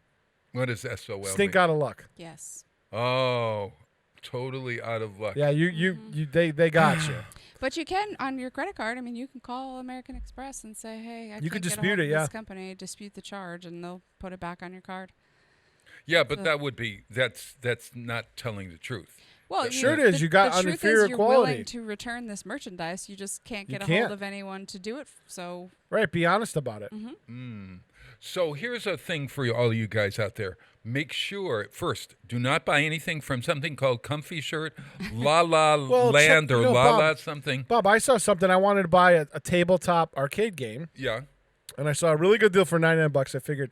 What does SOL Stink mean? out of luck. Yes. Oh, totally out of luck. Yeah, they got you. But you can on your credit card. I mean, you can call American Express and say, "Hey, I You can't could get a dispute hold it, of yeah. this company, dispute the charge, and they'll put it back on your card." Yeah, but that would be that's not telling the truth. Well, Sure it is. You got the truth inferior is you're quality. willing to return this merchandise. You just can't get a can't. hold of anyone to do it. So Right, be honest about it. So here's a thing for all you guys out there. Make sure, first, do not buy anything from something called Comfy Shirt, La La Well, Land, check- or no, La Bob. La something. Bob, I saw something. I wanted to buy a tabletop arcade game, Yeah. and I saw a really good deal for $99. I figured,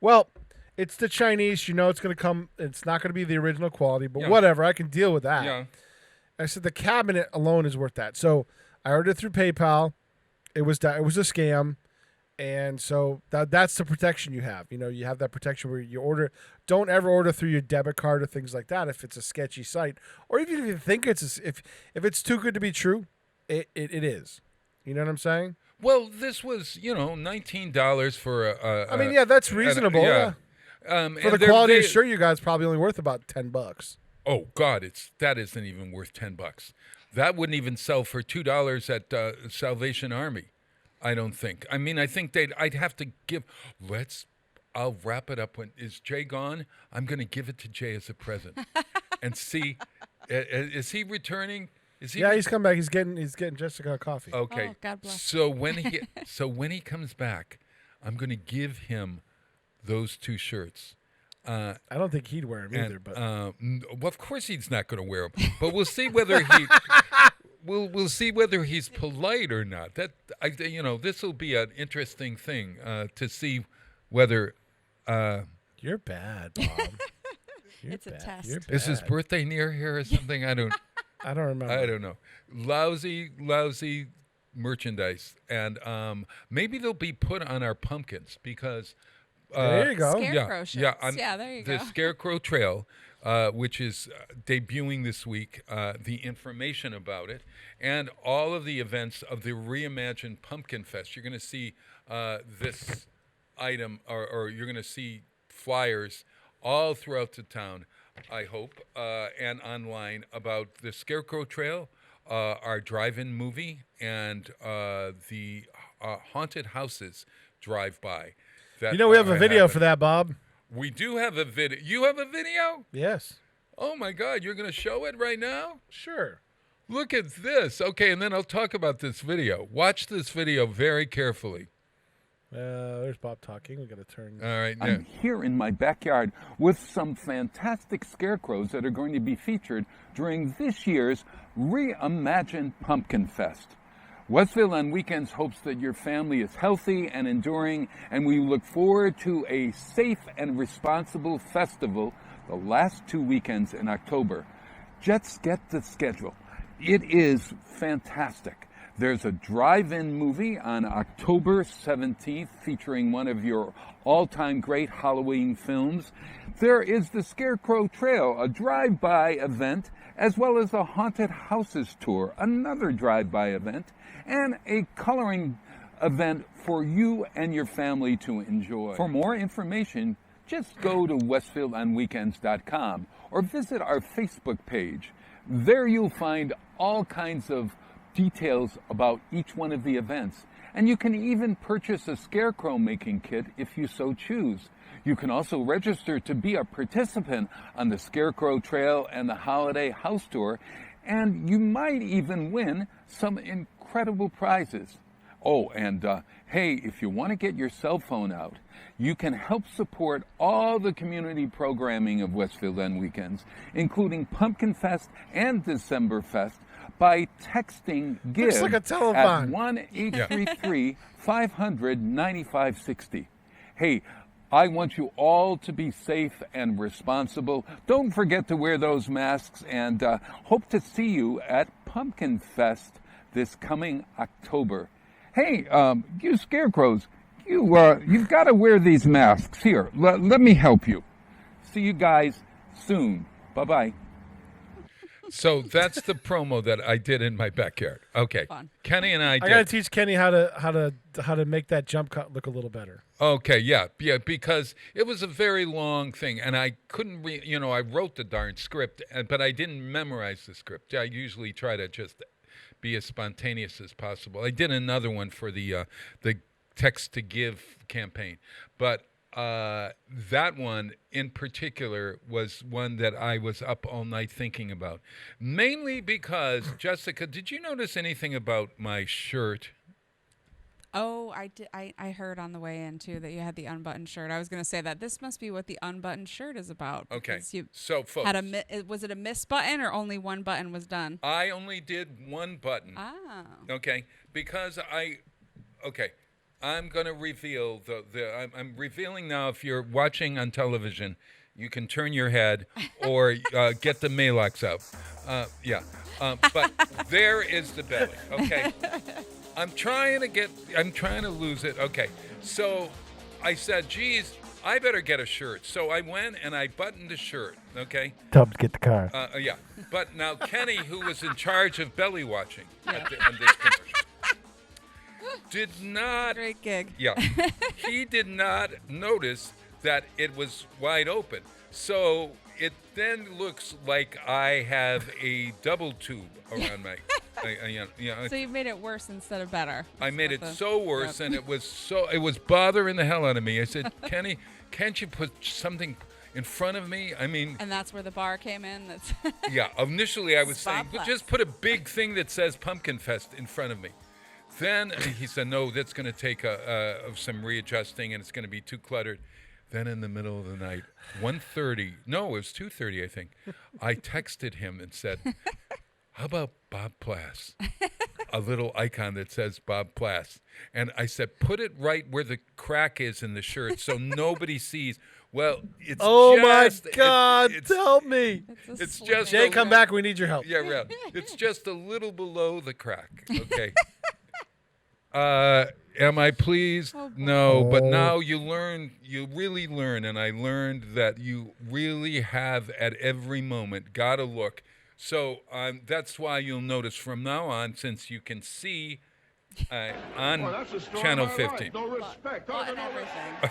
well, it's the Chinese. You know, it's going to come. It's not going to be the original quality, but Yeah. whatever. I can deal with that. Yeah. I said the cabinet alone is worth that. So I ordered it through PayPal. It was a scam, and so that's the protection you have. You know, you have that protection where you order. Don't ever order through your debit card or things like that if it's a sketchy site, or even if you think if it's too good to be true, it is. You know what I'm saying? Well, this was, $19 for a. I mean, yeah, that's reasonable. yeah. For and the they're- quality they- of shirt, you guys probably only worth about $10. Oh God, that isn't even worth $10. That wouldn't even sell for $2 at Salvation Army. I don't think. I mean, I think I'd have to give. I'll wrap it up. Is Jay gone? I'm going to give it to Jay as a present, and see. Is he returning? Is he? Yeah, he's come back. He's getting Jessica a coffee. Okay. Oh, God bless. So when he comes back, I'm going to give him those 2 shirts. I don't think he'd wear them either, but Well, of course he's not going to wear them. But we'll see whether he. We'll see whether he's polite or not. This will be an interesting thing to see whether. you're bad, Bob. You're It's a bad. test. You're Is his bad. birthday near here or something? I don't. I don't remember. I don't know. Lousy merchandise, and maybe they'll be put on our pumpkins because. There you go. Scarecrow shirts. Yeah, there you the go. Scarecrow Trail, which is debuting this week, the information about it, and all of the events of the reimagined Pumpkin Fest. You're going to see this item, or you're going to see flyers all throughout the town, I hope, and online about the Scarecrow Trail, our drive-in movie, and the haunted houses drive-by. You know we have a video for that, Bob. We do have a video. You have a video? Yes. Oh my God! You're going to show it right now? Sure. Look at this. Okay, and then I'll talk about this video. Watch this video very carefully. There's Bob talking. We got to turn. All right. Now. I'm here in my backyard with some fantastic scarecrows that are going to be featured during this year's Reimagined Pumpkin Fest. Westville on Weekends hopes that your family is healthy and enduring, and we look forward to a safe and responsible festival the last 2 weekends in October. Just get the schedule. It is fantastic. There's a drive-in movie on October 17th featuring one of your all-time great Halloween films. There is the Scarecrow Trail, a drive-by event, as well as a Haunted Houses Tour, another drive-by event, and a coloring event for you and your family to enjoy. For more information, just go to westfieldonweekends.com or visit our Facebook page. There you'll find all kinds of details about each one of the events. And you can even purchase a scarecrow making kit if you so choose. You can also register to be a participant on the Scarecrow Trail and the Holiday House Tour, and you might even win some incredible prizes. Oh, and hey, if you want to get your cell phone out, you can help support all the community programming of Westfield on Weekends, including Pumpkin Fest and December Fest, by texting GIVE Looks like a telephone. at 1-833-500-9560. Hey, I want you all to be safe and responsible. Don't forget to wear those masks, and hope to see you at Pumpkin Fest this coming October. Hey, you scarecrows, you've got to wear these masks. Here, let me help you. See you guys soon. Bye-bye. So that's the promo that I did in my backyard. Okay. Fun. Kenny and I did. I gotta teach Kenny how to make that jump cut look a little better. Okay, yeah, because it was a very long thing, and I couldn't I wrote the darn script, but I didn't memorize the script. I usually try to just be as spontaneous as possible. I did another one for the Text to Give campaign, but that one in particular was one that I was up all night thinking about, mainly because, Jessica, did you notice anything about my shirt? Oh, I did. I heard on the way in too that you had the unbuttoned shirt. I was going to say that this must be what the unbuttoned shirt is about. Okay, You so folks, was it a miss button or only one button was done? I only did one button. Ah. Okay, because I'm going to reveal I'm revealing now. If you're watching on television, you can turn your head or get the Maalox out. But there is the belly. Okay, I'm trying to lose it. Okay, so I said, geez, I better get a shirt. So I went and I buttoned the shirt. Okay. Tell him to get the car. Yeah, but now Kenny, who was in charge of belly watching on this commercial, did not. Great gig. Yeah, he did not notice that it was wide open. So it then looks like I have a double tube around my. So you made it worse instead of better. I made it so worse, and it was bothering the hell out of me. I said, Kenny, can't you put something in front of me? I mean, and that's where the bar came in. That's yeah. Initially, I was saying, Spotless. just put a big thing that says Pumpkin Fest in front of me. Then he said, no, that's going to take some readjusting, and it's going to be too cluttered. Then in the middle of the night, 1:30, no, it was 2:30, I think, I texted him and said, how about Bob Plass? A little icon that says Bob Plass. And I said, put it right where the crack is in the shirt so nobody sees. Well, it's my just, God, it's, help me. It's just Jay, come back. We need your help. Yeah, right. It's just a little below the crack. Okay. Am I pleased? No, but now you really learn, and I learned that you really have at every moment got to look. So that's why you'll notice from now on, since you can see on Channel 15. No respect. button everything.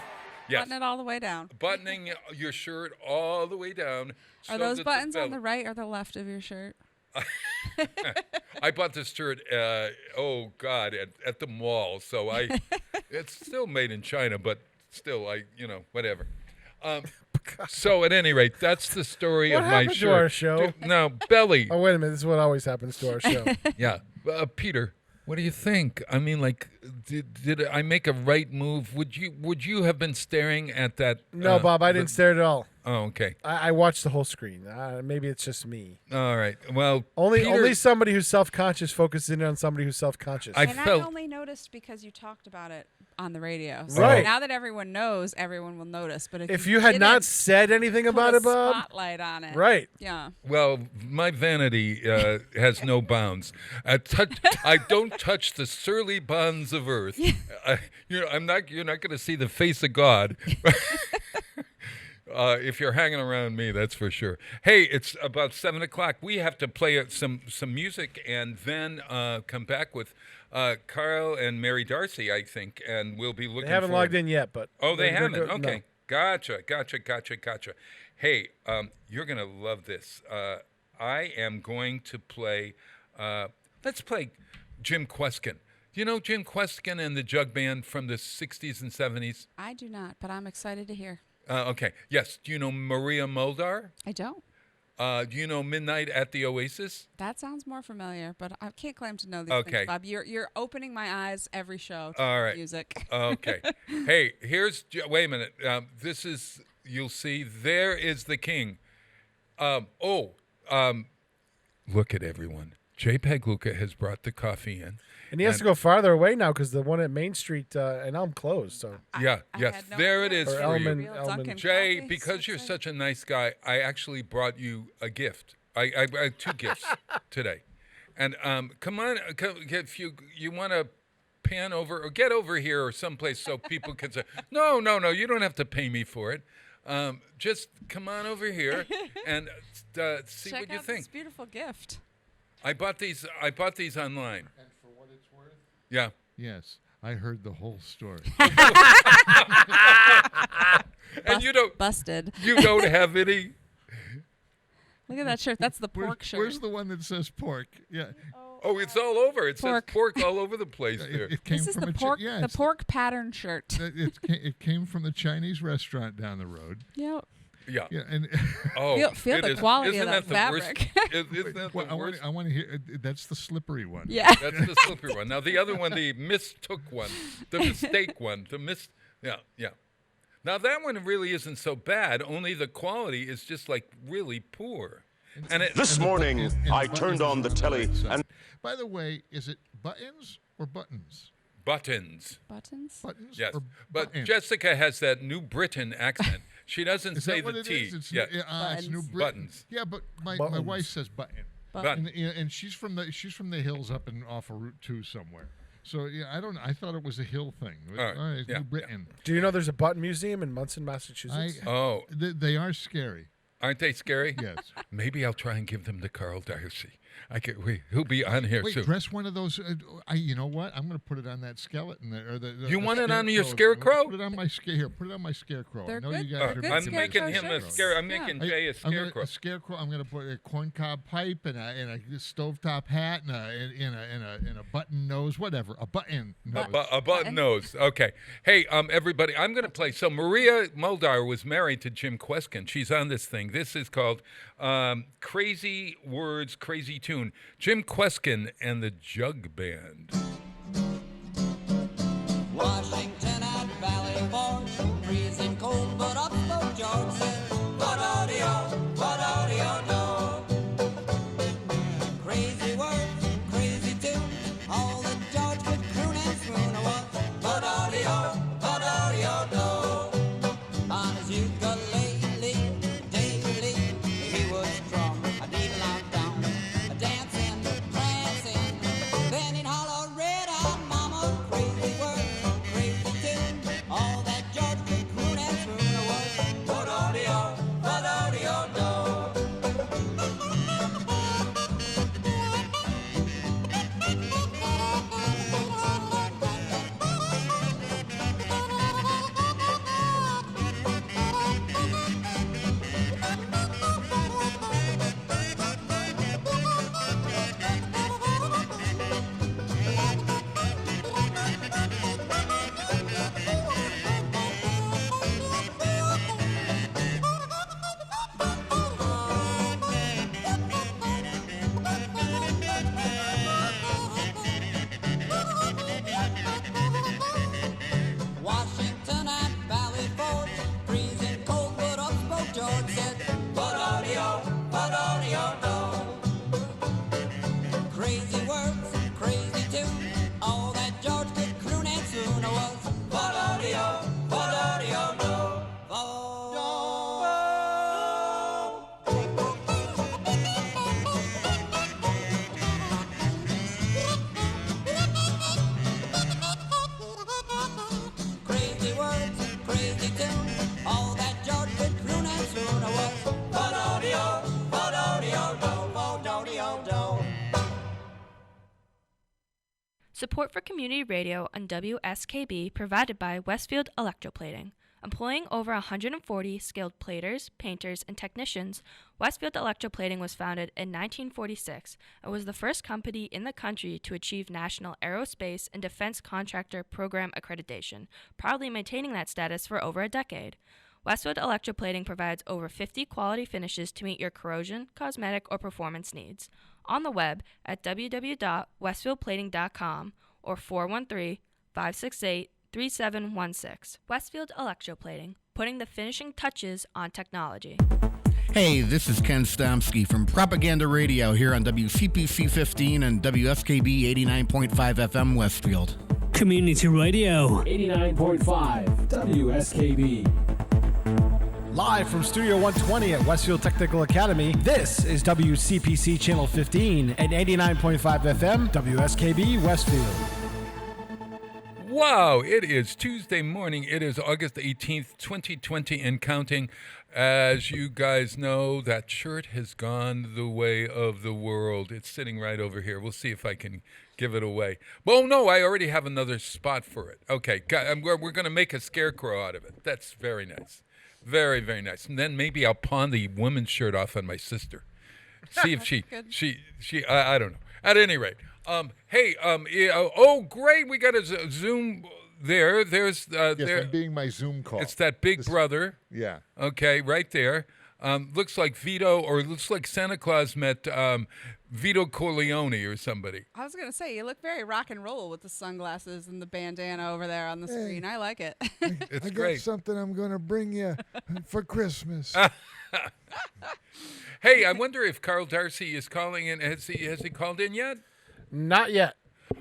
Yes. Button it all the way down. Buttoning your shirt all the way down. Are those buttons on the right or the left of your shirt? I bought this shirt, at the mall. So it's still made in China, but still, whatever. So at any rate, that's the story of my shirt. What happened to our show? No, belly. Oh, wait a minute. This is what always happens to our show. Yeah. Peter, what do you think? I mean, like, did I make a right move? Would you have been staring at that? No, Bob, I didn't stare at all. Oh, okay. I watched the whole screen. Maybe it's just me. All right. Well, only somebody who's self-conscious focuses in on somebody who's self-conscious. I only noticed because you talked about it on the radio. So right. Now that everyone knows, everyone will notice. But if you had not said anything about it, Bob, spotlight on it. Right. Yeah. Well, my vanity has no bounds. I don't touch the surly bonds of earth. You're not going to see the face of God. If you're hanging around me, that's for sure. Hey, it's about 7 o'clock. We have to play some music and then come back with Carl and Mary Darcy, I think, and we'll be looking. They haven't logged in yet, but they haven't. Okay, no. Gotcha. Hey, you're gonna love this. I am going to play. Let's play Jim Kweskin. Do you know Jim Kweskin and the Jug Band from the 60s and 70s? I do not, but I'm excited to hear. Okay. Yes. Do you know Maria Muldaur? I don't. Do you know Midnight at the Oasis? That sounds more familiar, but I can't claim to know these things, Bob. You're opening my eyes every show to music. Okay. Hey, wait a minute. You'll see, there is the king. Look at everyone. JPEG Luca has brought the coffee in. And he has to go farther away now because the one at Main Street and Elm closed. So there it is for you. Elman. Jay, because you're such a nice guy, I actually brought you a gift. I have 2 gifts today. And come on, if you want to pan over or get over here or someplace so people can say, no, you don't have to pay me for it. Just come on over here and see Check what you out think. this beautiful gift. I bought these online. And for what it's worth? Yeah. Yes, I heard the whole story. And you don't Busted. You don't have any. Look at that shirt. That's the pork shirt. Where's the one that says pork? Yeah. Oh, it's all over. It Pork. says pork all over the place there. It came This is from the a pork, yeah, the it's- pork pattern shirt. it came from the Chinese restaurant down the road. Yep. Yeah. Yeah, and Oh, Feel it the is- quality of isn't that the fabric. Worst, isn't that well, the worst? I want to hear. That's the slippery one. Yeah. That's the slippery one. Now the other one, the mistook one, the mistake one, yeah. Now that one really isn't so bad. Only the quality is just like really poor. And it, This morning, I turned on the telly and... By the way, is it buttons or buttons? buttons. Buttons? Buttons? Yes, or but buttons? Jessica has that New Britain accent. She doesn't Is say that what the it T. is? It's Yeah, it's New Buttons. Britain. Buttons. Yeah, but my Buttons. wife says button. Button. And she's from the hills up and off of Route 2 somewhere. So yeah, I thought it was a hill thing. All right, It's yeah, New Britain. Do you know there's a button museum in Munson, Massachusetts? Oh, They are scary. aren't they scary? Yes. Maybe I'll try and give them to Carl Darcy. He'll be on here Wait, soon. dress one of those. You know what? I'm going to put it on that skeleton. Or the You want it on your scarecrow? scarecrow? Put it on my Here, put it on my scarecrow. They're I know good. you They're guys are good I'm busy. making scarecrow him a shirts. scare. I'm Yeah. making Jay a scarecrow. A scarecrow. I'm going to put a corncob pipe and a stovetop hat and a button nose, whatever. A button nose. A button nose. Okay. Hey, everybody, I'm going to play. So Maria Muldaur was married to Jim Kweskin. She's on this thing. This is called Crazy Words, Crazy Tune. Jim Kweskin and the Jug Band. Washington at Valley Forge, freezing cold, but up spoke George said, what audio know? Crazy words, crazy tunes, all that George could croon and swoon was, what audio know? On his ukulele, daily, he would strum a needle on down, a dancing, prancing, then he'd holler red hot mama, crazy words, crazy tune, all that George could croon and swoon was, what audio know? Washington at Valley Forge, freezing cold, but up spoke George said, what audio know? Crazy words, crazy tune, all that George could croon and swoon was, what audio know? Crazy words, crazy tune, all that George could croon and swoon was, what audio know? Support for community radio on WSKB provided by Westfield Electroplating. Employing over 140 skilled platers, painters, and technicians, Westfield Electroplating was founded in 1946 and was the first company in the country to achieve National Aerospace and Defense Contractor Program accreditation, proudly maintaining that status for over a decade. Westfield Electroplating provides over 50 quality finishes to meet your corrosion, cosmetic, or performance needs. On the web at www.westfieldplating.com or 413-568-3716. Westfield Electroplating, putting the finishing touches on technology. Hey, this is Ken Stomsky from Propaganda Radio here on WCPC 15 and WSKB 89.5 FM Westfield. Community Radio 89.5 WSKB. Live from Studio 120 at Westfield Technical Academy, this is WCPC Channel 15 and 89.5 FM, WSKB Westfield. Wow, it is Tuesday morning. It is August 18th, 2020 and counting. As you guys know, that shirt has gone the way of the world. It's sitting right over here. We'll see if I can give it away. Well, no, I already have another spot for it. Okay, we're going to make a scarecrow out of it. That's very nice. Very, very nice. And then maybe I'll pawn the woman's shirt off on my sister. See if I don't know. At any rate, hey, oh, great, we got a Zoom there. There's yes, there. I'm being my Zoom call. It's that big brother. Yeah. Okay, right there. Looks like Vito, or looks like Santa Claus met Vito Corleone or somebody. I was gonna say you look very rock and roll with the sunglasses and the bandana over there on the screen. I like it. It's I great. got something I'm going to bring you for Christmas. Hey, I wonder if Carl Darcy is calling in. Has he called in yet? Not yet.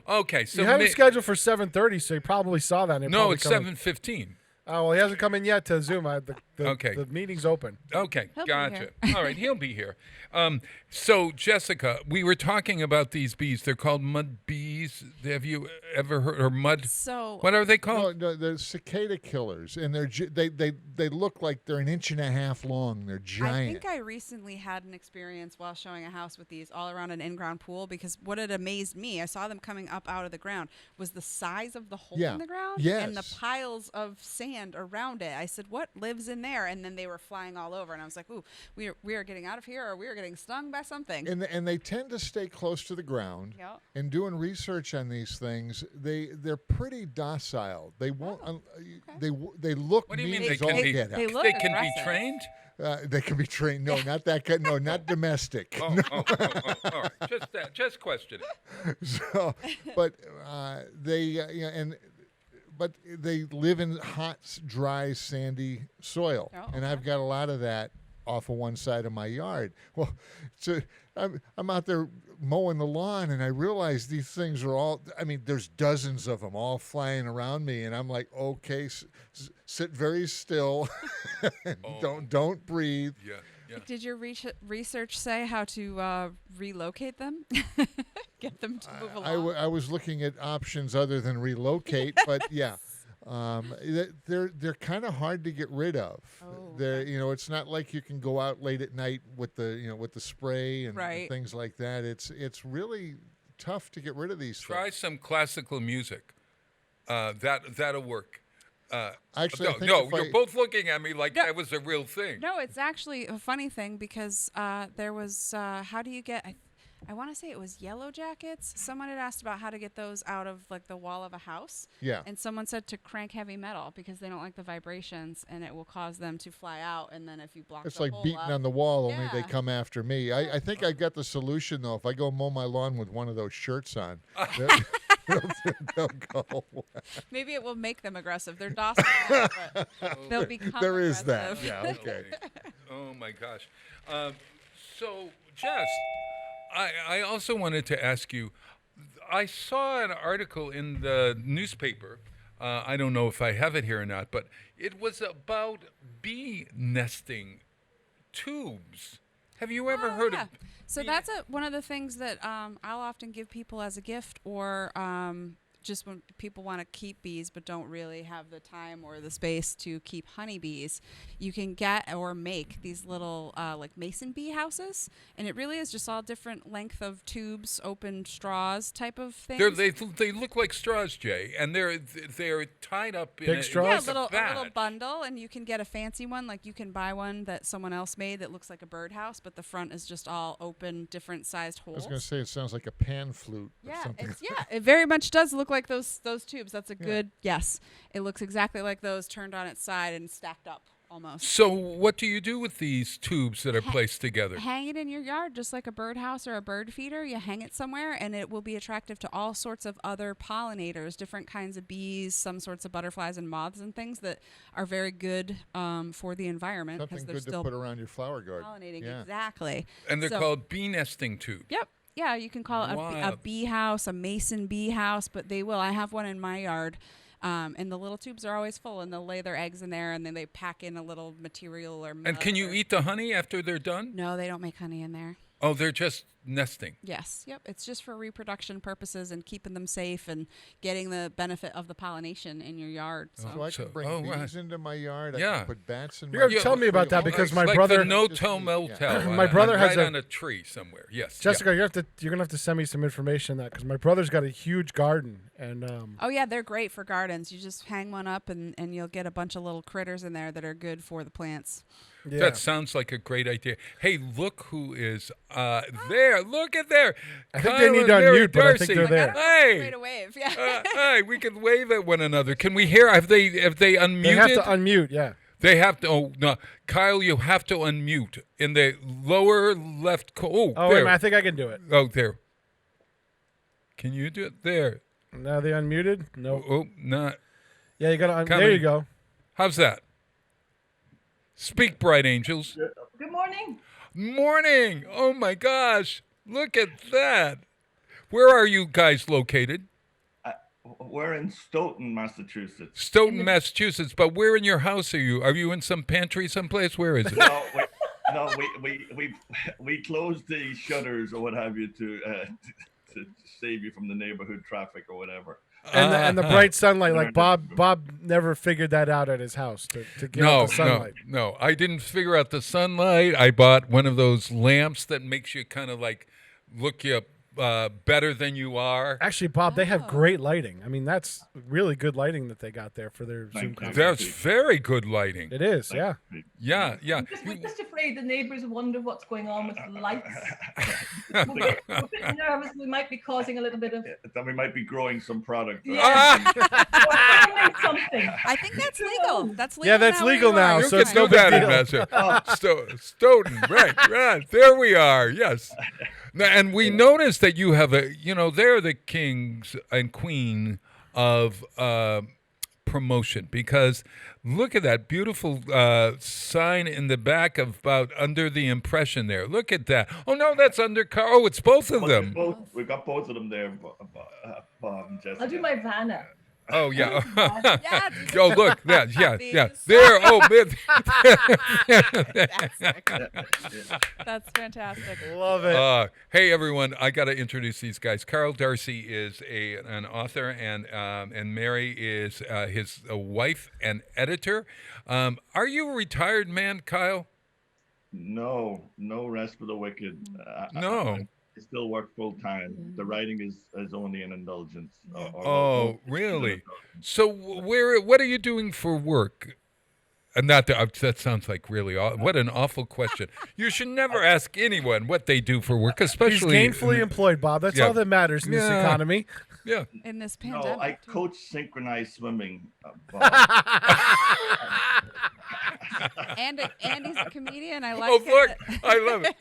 Okay, so You have it scheduled for 7:30, so you probably saw that. no, it's 7:15. Oh, well, he hasn't come in yet to Zoom. Okay. The meeting's open. Okay, He'll be gotcha. All right, he'll be here. So, Jessica, we were talking about these bees. They're called mud bees. Have you ever heard or mud? So What are they called? No, they're cicada killers, and they look like they're 1.5 inches long. They're I giant. think I recently had an experience while showing a house with these all around an in-ground pool, because what had amazed me, I saw them coming up out of the ground, was the size of the hole Yeah. in the ground and the Yes. piles of sand around it. I said, what lives in there? And then they were flying all over, and I was like, ooh, we are getting out of here, or we are getting stung by something. And they tend to stay close to the ground. Yep. And doing research on these things, they're pretty docile. They won't. They look What do you mean mean as they all can be? get out. They look They can be aggressive. trained. They can be trained. No, not that kind. No, not domestic. Oh, all right. Just question it. So, but but they live in hot, dry, sandy soil, Oh, and I've got a lot of that off of one side of my yard. Well, so I'm out there mowing the lawn, and I realize these things are all. I mean, there's dozens of them all flying around me, and I'm like, okay, sit very still, and don't breathe. Yeah. Did your research say how to relocate them? Get them to move along? I was looking at options other than relocate, but yeah, they're kind of hard to get rid of. Oh, They're it's not like you can go out late at night with the spray and Right. things like that. It's really tough to get rid of these Try things. some classical music. That'll work. Actually, I think no, if you're both looking at me like that was a real thing. No, it's actually a funny thing, because there was how do you get? I want to say it was yellow jackets. Someone had asked about how to get those out of like the wall of a house. Yeah. And someone said to crank heavy metal, because they don't like the vibrations, and it will cause them to fly out. And then if you block It's the like hole beating up, on the wall, only they Yeah. come after me. I think I got the solution, though. If I go mow my lawn with one of those shirts on, they'll go. maybe it will make them aggressive. They're docile, but they'll become There is that. aggressive. Yeah, okay. Oh my gosh. So, Jess, I also wanted to ask you. I saw an article in the newspaper. I don't know if I have it here or not, but it was about bee nesting tubes. Have you ever heard of? So that's one of the things that I'll often give people as a gift, or just when people want to keep bees but don't really have the time or the space to keep honeybees. You can get or make these little like mason bee houses, and it really is just all different length of tubes, open straws type of things. They look like straws, Jay, and they're tied up in Big straws? Yeah, a little batch. bundle, and you can get a fancy one. Like you can buy one that someone else made that looks like a birdhouse, but the front is just all open, different sized I holes. was going to say it sounds like a pan flute or Yeah, something. it very much does look like those tubes. That's a good yes. It looks exactly like those turned on its side and stacked up almost. So what do you do with these tubes that are placed together? Hang it in your yard just like a birdhouse or a bird feeder. You hang it somewhere, and it will be attractive to all sorts of other pollinators, different kinds of bees, some sorts of butterflies and moths and things that are very good for the environment, because Something they're good to still put around your flower garden. pollinating. Yeah. Exactly. And they're So- called bee nesting tubes. Yep. Yeah, you can call it a Wow. bee house, a mason bee house, but they will. I have one in my yard, and the little tubes are always full, and they'll lay their eggs in there, and then they pack in a little material or mud. And can you or- eat the honey after they're done? No, they don't make honey in there. Oh, they're just nesting. Yes. Yep. It's just for reproduction purposes and keeping them safe and getting the benefit of the pollination in your yard. So I can bring bees into my yard. I Yeah. can put bats in You my gotta tell me about that because my like brother. the no-toe motel. My brother has right on a tree somewhere. Yes. Jessica, you're gonna have to send me some information on that because my brother's got a huge garden and. Oh yeah, they're great for gardens. You just hang one up and you'll get a bunch of little critters in there that are good for the plants. Yeah. That sounds like a great idea. Hey, look who is there. Look at there. I think Kyle they need and to Mary unmute, but I think Darcy. they're there. Hey. Way to wave. Yeah. Hey, we can wave at one another. Can we hear? Have they unmuted? They have to unmute. Yeah. They have to. Oh no, Kyle, you have to unmute in the lower left. Oh, wait a there. minute, I think I can do it. Oh, there. Can you do it there? Now they unmuted. No. Oh, not. Yeah, you gotta. Coming. There you go. How's that? Speak, bright angels. Good morning. Morning. Oh my gosh. Look at that. Where are you guys located? We're in Stoughton, Massachusetts. Stoughton, Massachusetts. But where in your house are you? Are you in some pantry someplace? Where is it? We closed the shutters or what have you to save you from the neighborhood traffic or whatever. And the bright sunlight, like Bob never figured that out at his house to get out the sunlight. No, I didn't figure out the sunlight. I bought one of those lamps that makes you kind of like look you better than you are. Actually, Bob, they have great lighting. I mean, that's really good lighting that they got there for their Zoom conference. That's very good lighting. It is, yeah. Yeah. We're just afraid the neighbours wonder what's going on with the lights. We're a bit nervous. We might be causing a little bit of. That we might be growing some product. Yeah. Or something. I think that's legal. That's legal. Yeah, that's legal now. You So can it's no do that big in deal. Massachusetts. Stoughton, right. There we are. Yes. Now, and we noticed that you have they're the kings and queen of promotion because look at that beautiful sign in the back about under the impression there. Look at that. Oh, no, that's undercar. Oh, it's both of them. We've got both of them there, Bob and Jessica. I'll do my Vanna. Oh, yeah. Yeah. Oh, look. Yeah. There. Oh, man. That's fantastic. Love it. Hey, everyone. I got to introduce these guys. Carl Darcy is an author, and Mary is his wife and editor. Are you a retired man, Kyle? No rest for the wicked. No. I still work full time. The writing is only an indulgence. Really? So what are you doing for work? And that sounds like really what an awful question. You should never ask anyone what they do for work, especially He's gainfully employed, Bob. That's all that matters in this economy. Yeah. In this pandemic. No, I coach synchronized swimming. And he's a comedian. I like Oh, look, it. I love it.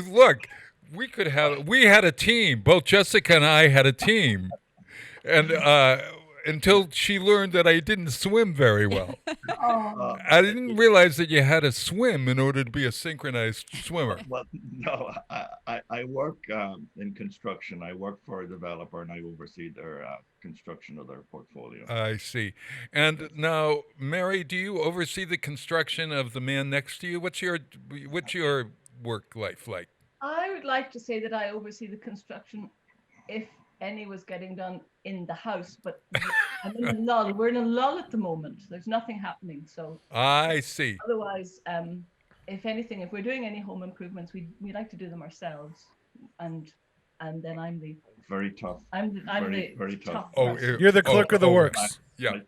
Look. We had a team. Both Jessica and I had a team, and until she learned that I didn't swim very well, I didn't realize that you had to swim in order to be a synchronized swimmer. Well, no, I work in construction. I work for a developer, and I oversee their construction of their portfolio. I see. And now, Mary, do you oversee the construction of the man next to you? What's your work life like? I would like to say that I oversee the construction if any was getting done in the house, but I'm in a lull. We're in a lull at the moment. There's nothing happening. So I see. Otherwise, if anything, if we're doing any home improvements, we like to do them ourselves. And then I'm the very tough. I'm very tough. You're the clerk of the works. Yeah.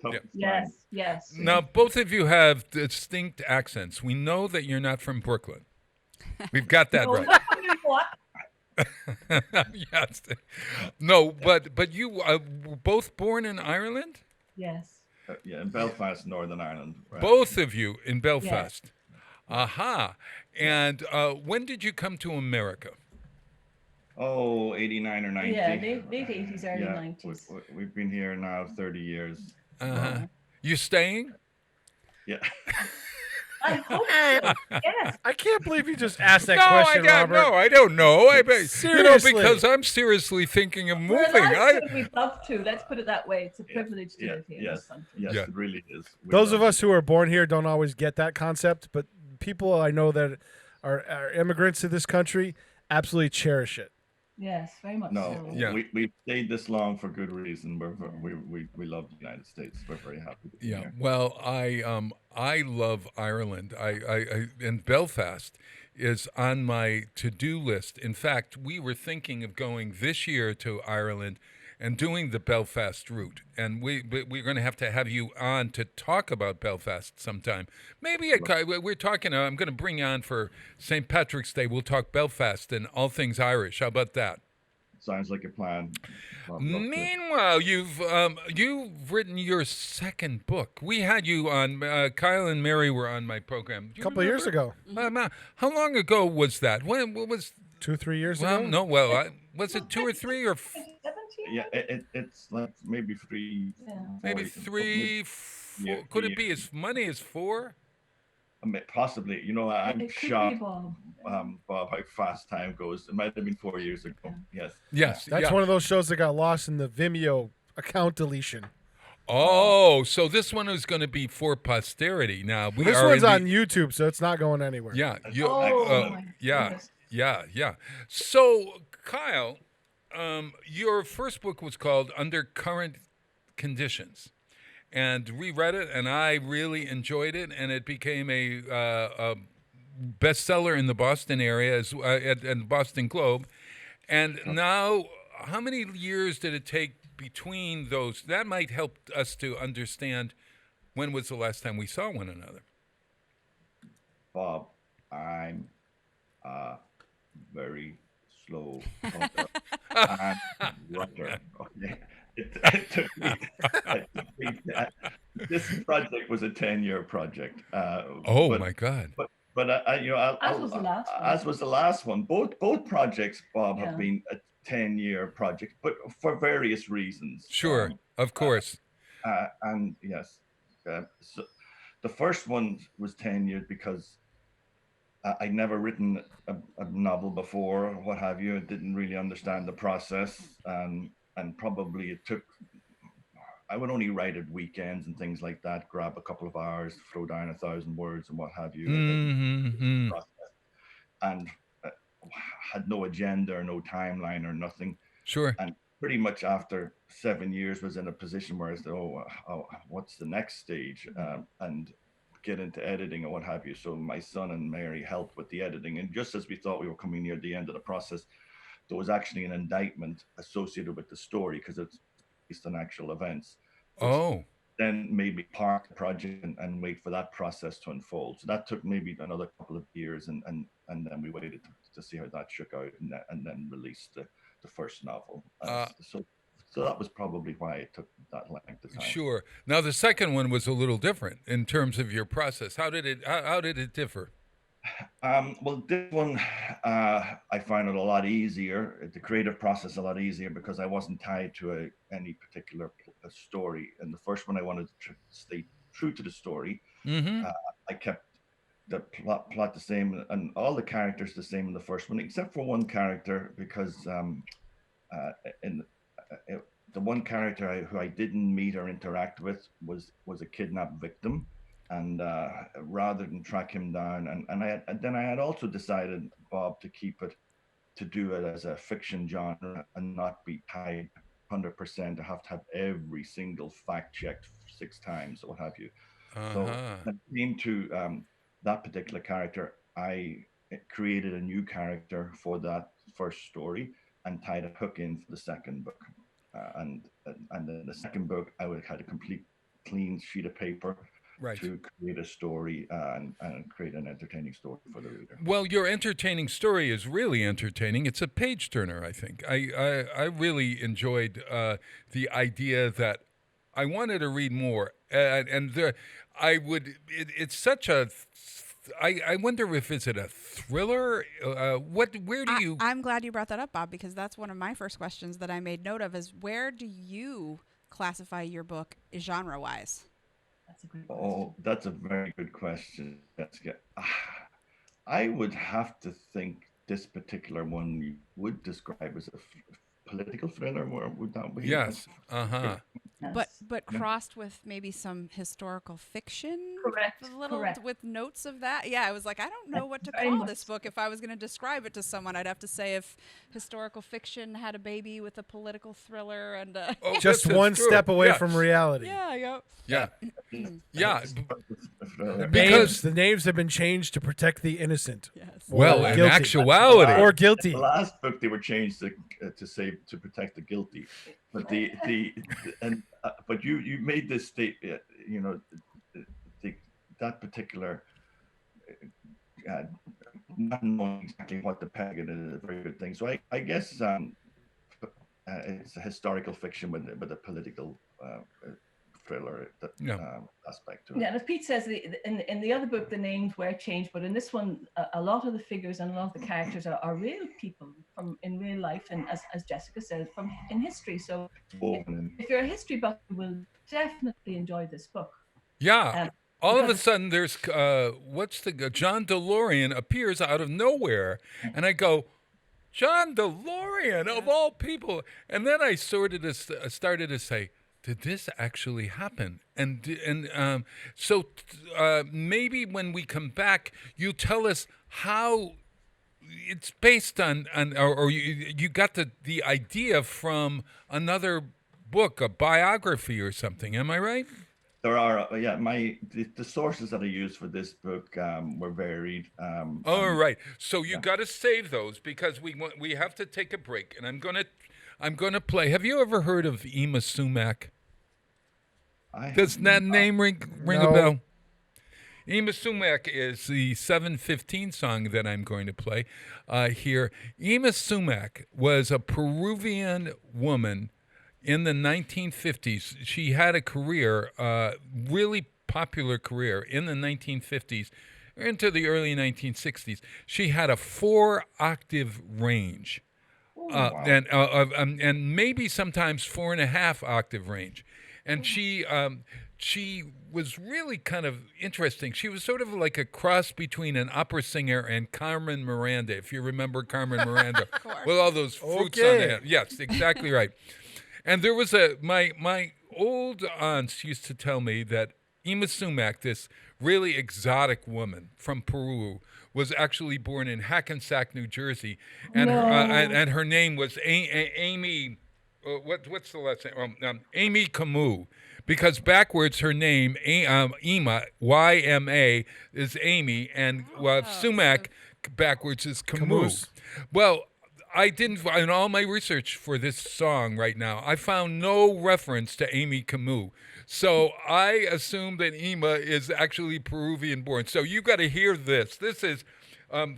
Yes. Now, both of you have distinct accents. We know that you're not from Brooklyn. We've got that right. Yes. No, but you were both born in Ireland? Yes. Yeah, in Belfast, Northern Ireland. Right. Both of you in Belfast. Yes. Aha. And when did you come to America? Oh, 89 or 90. Yeah, late 80s, early 90s. We've been here now 30 years. Uh-huh. You staying? Yeah. I hope so. Yes. I can't believe you just asked that question, Robert. No, I don't know. Seriously. Because I'm seriously thinking of moving. We'd love to. Let's put it that way. It's a privilege to live here. Yes, it really is. Those of us who are born here don't always get that concept, but people I know that our immigrants to this country absolutely cherish it. Yes, very much No, so. Yeah. we've stayed this long for good reason. We love the United States. We're very happy to be Yeah, here. well, I love Ireland. And Belfast is on my to-do list. In fact, we were thinking of going this year to Ireland and doing the Belfast route. And we're going to have you on to talk about Belfast sometime. Maybe we're talking. I'm going to bring you on for St. Patrick's Day. We'll talk Belfast and all things Irish. How about that? Sounds like a plan. Meanwhile, you've written your second book. We had you on. Kyle and Mary were on my program A couple of years ago. How long ago was that? When? What was? 2-3 years Well, ago. no. Well, was it 2 or 3 or? Yeah, it's like maybe 3. Maybe 4, 3. 4. Yeah, Could 3 it be as many as 4? I mean, possibly. You know, I'm It could be, shocked, Bob. Bob, how fast time goes. It might have been 4 years ago. Yes. Yes. That's one of those shows that got lost in the Vimeo account deletion. Oh, so this one is going to be for posterity. Now This one's on YouTube, so it's not going anywhere. Yeah. my goodness. Yeah. So, Kyle, your first book was called Under Current Conditions, and reread it, and I really enjoyed it, and it became a bestseller in the Boston area and Boston Globe. And now, how many years did it take between those? That might help us to understand when was the last time we saw one another. Bob, I'm very slow talker and writer. Okay. It took me, this project was a 10-year project. My God! But you know, As was the last one. as was the last one. Both projects, Bob, Yeah. have been a 10-year project, but for various reasons. Sure, of course. And yes, so the first one was 10 years because I'd never written a novel before, or what have you. I didn't really understand the process, and probably it took. I would only write at weekends and things like that. Grab a couple of hours, throw down 1,000 words, and what have you. And had no agenda or no timeline or nothing. Sure. And pretty much after 7 years was in a position where I said, what's the next stage? And get into editing and what have you. So my son and Mary helped with the editing. And just as we thought we were coming near the end of the process, there was actually an indictment associated with the story because it's based on actual events. Oh. Then made me park the project and wait for that process to unfold. So that took maybe another couple of years, and then we waited to see how that shook out, and then released the first novel. So that was probably why it took that length of time. Sure. Now the second one was a little different in terms of your process. How did it differ? Well, this one, I found it a lot easier, the creative process a lot easier, because I wasn't tied to any particular story. In the first one, I wanted to stay true to the story. Mm-hmm. I kept the plot the same and all the characters the same in the first one, except for one character, because the one character who I didn't meet or interact with was a kidnapped victim. And rather than track him down, and I had also decided, Bob, to do it as a fiction genre and not be tied 100% to have every single fact checked 6 times or what have you. So when it came to that particular character, I created a new character for that first story and tied a hook in for the second book. And then the second book, I would have had a complete clean sheet of paper. Right. To create a story and create an entertaining story for the reader. Well, your entertaining story is really entertaining. It's a page turner, I think. I really enjoyed the idea that I wanted to read more, it's such a. I wonder if is it a thriller? Where do you? I'm glad you brought that up, Bob, because that's one of my first questions that I made note of. Is where do you classify your book genre-wise? That's a good question. Oh, that's a very good question. I would have to think this particular one you would describe as a political thriller. Where would that be? Yes. but crossed with maybe some historical fiction. Correct. A little correct. with notes of that. Yeah, I was like, I don't know what to Very call much this book. If I was going to describe it to someone, I'd have to say if historical fiction had a baby with a political thriller and just one step away from reality. Yeah. Yeah. The names have been changed to protect the innocent. Yes. Well, in actuality, or guilty. The last book they were changed to protect the guilty, but but you made this statement, that particular not knowing exactly what to peg it is a very good thing. So I guess it's a historical fiction with a political thriller aspect to it. Yeah, and as Pete says, in the other book, the names were changed, but in this one, a lot of the figures and a lot of the characters are real people in real life, and as Jessica said, in history. So if you're a history buff, you will definitely enjoy this book. Yeah. All of a sudden, there's John DeLorean appears out of nowhere, and I go, John DeLorean of all people, and then I started to say, did this actually happen? And so maybe when we come back, you tell us how it's based on or you got the idea from another book, a biography or something. Am I right? There are, the sources that I used for this book were varied. Right. So you got to save those because we have to take a break, and I'm gonna play. Have you ever heard of Ema Sumac? Does that name ring a bell? Ema Sumac is the 7:15 song that I'm going to play here. Ema Sumac was a Peruvian woman in the 1950s. She had a career, really popular career in the 1950s into the early 1960s. She had a 4-octave range, and maybe sometimes 4.5-octave range. And she was really kind of interesting. She was sort of like a cross between an opera singer and Carmen Miranda, if you remember Carmen Miranda, with all those fruits on the head. Yes, exactly right. And there was my old aunts used to tell me that Ema Sumac, this really exotic woman from Peru, was actually born in Hackensack, New Jersey, and her name was Amy. What's the last name? Amy Camus, because backwards her name Ema YMA is Amy, and Sumac backwards is Camus. Well, I didn't, in all my research for this song right now, I found no reference to Amy Camus. So I assume that Ema is actually Peruvian born. So you got to hear this. This is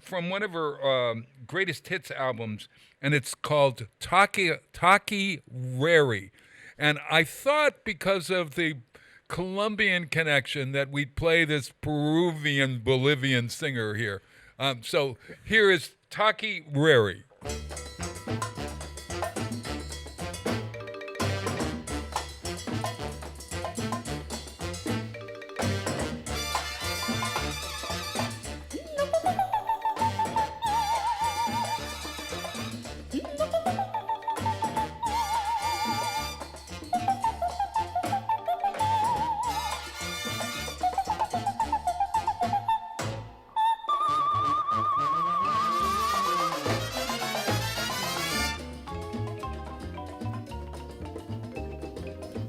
from one of her greatest hits albums, and it's called Taki Rari. And I thought because of the Colombian connection that we'd play this Peruvian Bolivian singer here. So here is Taki Rari.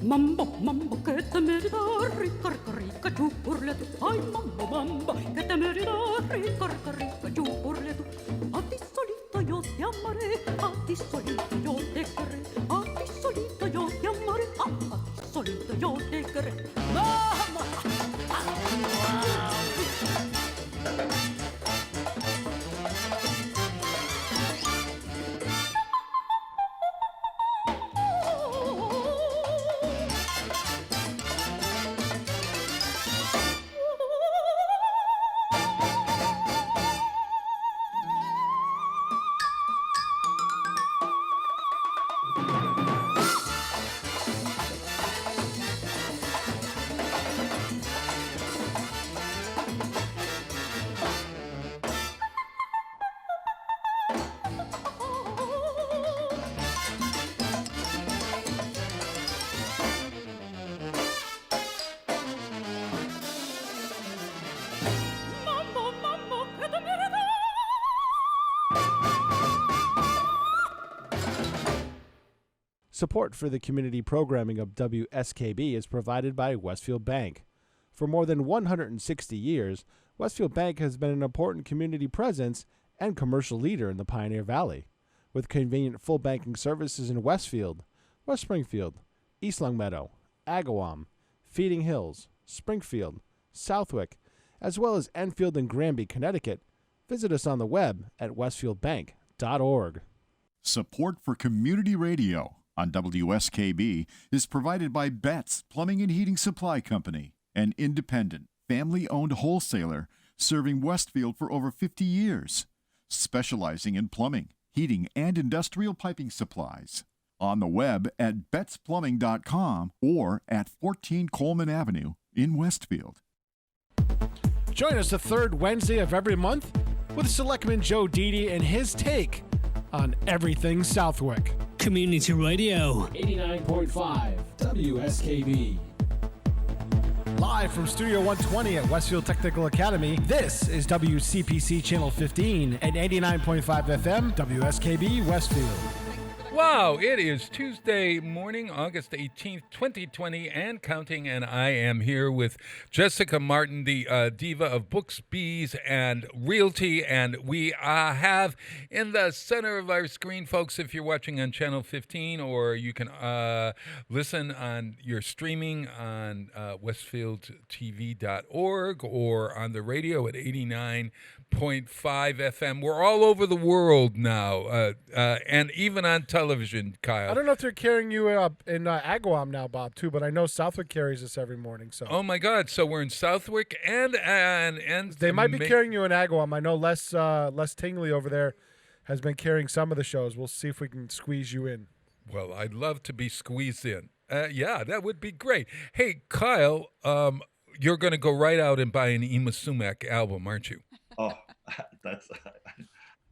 Mambo, mambo, que te merda, rica, rica, rica, chupurletu. Ay, mambo, mambo, que te merda, rica, rica, rica, chupurletu. A ti solito yo te amaré, a ti solito yo te querré, a ti solito yo te amaré, a ti solito yo te querré. ¡Vamos! Support for the community programming of WSKB is provided by Westfield Bank. For more than 160 years, Westfield Bank has been an important community presence and commercial leader in the Pioneer Valley, with convenient full banking services in Westfield, West Springfield, East Longmeadow, Agawam, Feeding Hills, Springfield, Southwick, as well as Enfield and Granby, Connecticut. Visit us on the web at westfieldbank.org. Support for community radio on WSKB is provided by Betts Plumbing and Heating Supply Company, an independent, family-owned wholesaler serving Westfield for over 50 years, specializing in plumbing, heating, and industrial piping supplies. On the web at bettsplumbing.com or at 14 Coleman Avenue in Westfield. Join us the third Wednesday of every month with Selectman Joe Didi and his take on everything Southwick. Community Radio 89.5 WSKB. Live from Studio 120 at Westfield Technical Academy, this is WCPC Channel 15 and 89.5 FM WSKB Westfield. Wow, it is Tuesday morning, August 18th, 2020, and counting, and I am here with Jessica Martin, the diva of books, bees, and realty, and we have in the center of our screen, folks, if you're watching on Channel 15, or you can listen on your streaming on westfieldtv.org or on the radio at 89.5 FM. We're all over the world now, and even on television, Kyle. I don't know if they're carrying you up in Agawam now, Bob, too, but I know Southwick carries us every morning. So. Oh my God! So we're in Southwick, and they might be carrying you in Agawam. I know Les Tingley over there has been carrying some of the shows. We'll see if we can squeeze you in. Well, I'd love to be squeezed in. Yeah, that would be great. Hey, Kyle, you're going to go right out and buy an Ema Sumac album, aren't you? Oh, that's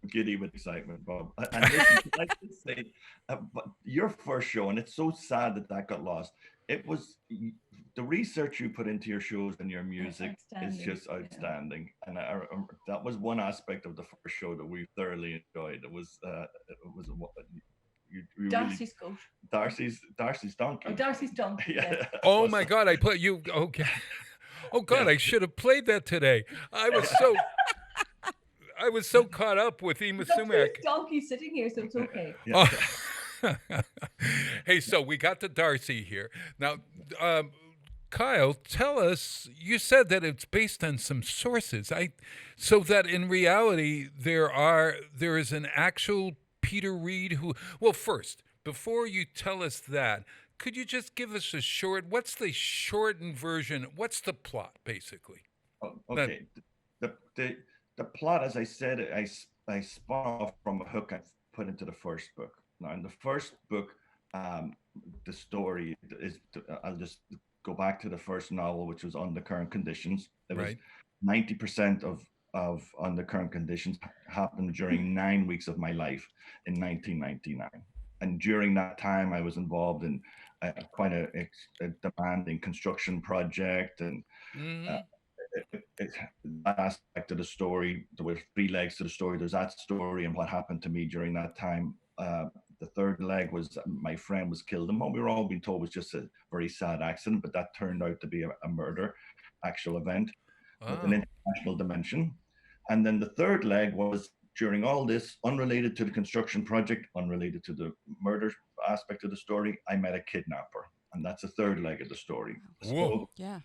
giddy with excitement, Bob. And listen, like to say, but your first show, and it's so sad that got lost. It was the research you put into your shows and your music is just outstanding, and that was one aspect of the first show that we thoroughly enjoyed. It was Darcy's goat. Darcy's donkey. Oh, Darcy's donkey. Yeah. Oh my God! I put you. Okay. Oh God! Yeah. I should have played that today. I was so caught up with Ema Sumac. Donkey sitting here, so it's okay. Yeah. Hey, so we got to Darcy here. Now, Kyle, tell us, you said that it's based on some sources. So that in reality, there is an actual Peter Reed who, well, first, before you tell us that, could you just give us what's the shortened version? What's the plot, basically? Oh, okay. The plot, as I said, I spun off from a hook I put into the first book. Now, in the first book, the story is, I'll just go back to the first novel, which was Under Current Conditions. It was 90% of Under Current Conditions happened during 9 weeks of my life in 1999. And during that time, I was involved in quite a demanding construction project, and that aspect of the story, there were 3 legs to the story. There's that story and what happened to me during that time. The third leg was my friend was killed, and what we were all being told was just a very sad accident, but that turned out to be a murder, actual event with an international dimension. And then the third leg was during all this, unrelated to the construction project, unrelated to the murder aspect of the story, I met a kidnapper. And that's the third leg of the story. Whoa. So, yeah.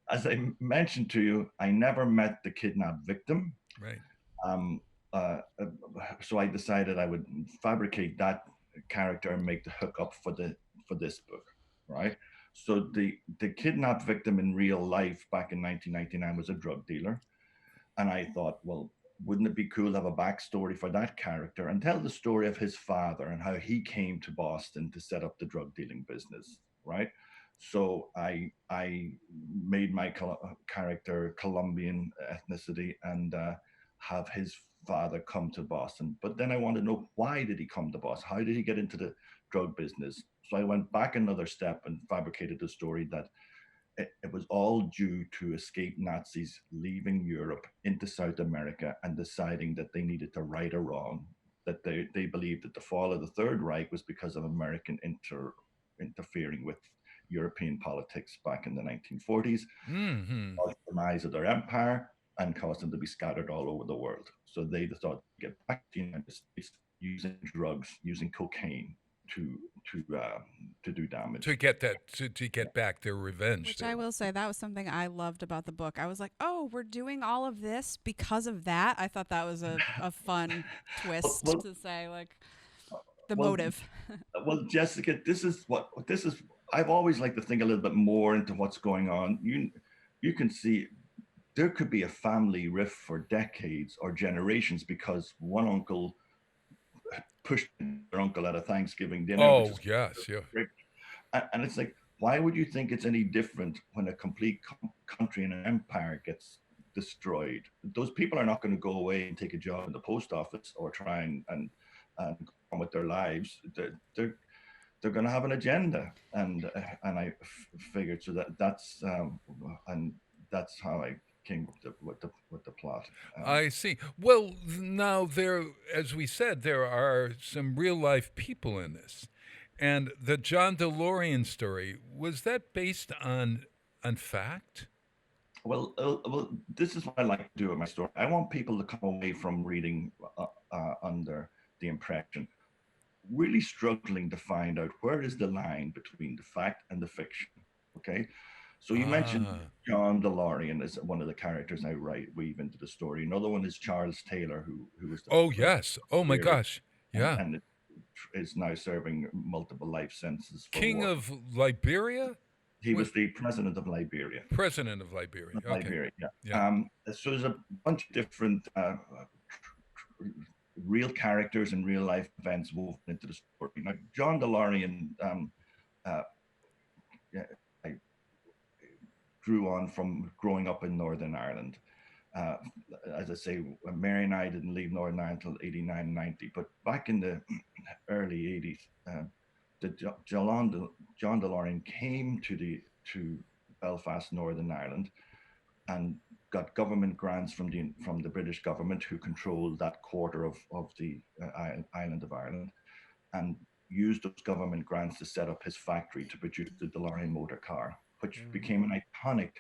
As I mentioned to you, I never met the kidnapped victim. Right. So I decided I would fabricate that character and make the hookup for this book, right? So the kidnapped victim in real life back in 1999 was a drug dealer. And I thought, well, wouldn't it be cool to have a backstory for that character and tell the story of his father and how he came to Boston to set up the drug dealing business, right? So I made my character Colombian ethnicity and have his father come to Boston. But then I wanted to know, why did he come to Boston? How did he get into the drug business? So I went back another step and fabricated the story that it was all due to escape Nazis leaving Europe into South America and deciding that they needed to right a wrong. that they believed that the fall of the Third Reich was because of American interfering with European politics back in the 1940s, caused the demise of their empire and caused them to be scattered all over the world. So they thought to get back to the United States using drugs, using cocaine to do damage. To get back their revenge. Which I will say, that was something I loved about the book. I was like, oh, we're doing all of this because of that. I thought that was a fun twist to say, like, the motive. Well, Jessica, this is. I've always liked to think a little bit more into what's going on. You can see there could be a family rift for decades or generations because one uncle pushed their uncle at a Thanksgiving dinner. Oh, yes, yeah. And it's like, why would you think it's any different when a complete country and an empire gets destroyed? Those people are not going to go away and take a job in the post office or try and go on with their lives. They're going to have an agenda, and I figured so that's how I came with the plot. I see. Well, now as we said, there are some real life people in this, and the John DeLorean story, was that based on fact? Well, this is what I like to do with my story. I want people to come away from reading under the impression, really struggling to find out where is the line between the fact and the fiction. Okay. So you mentioned John DeLorean as one of the characters I weave into the story. Another one is Charles Taylor, who was yes. Oh my gosh. Yeah. And is now serving multiple life sentences. King of Liberia? He was the president of Liberia. President of Liberia. Okay. Liberia, yeah. So there's a bunch of different real characters and real life events woven into the story. Now, John DeLorean grew on from growing up in Northern Ireland. As I say, Mary and I didn't leave Northern Ireland until 89, 90, but back in the early 80s, John DeLorean came to Belfast, Northern Ireland, and got government grants from the British government, who controlled that quarter of the island of Ireland, and used those government grants to set up his factory to produce the DeLorean motor car, which became an iconic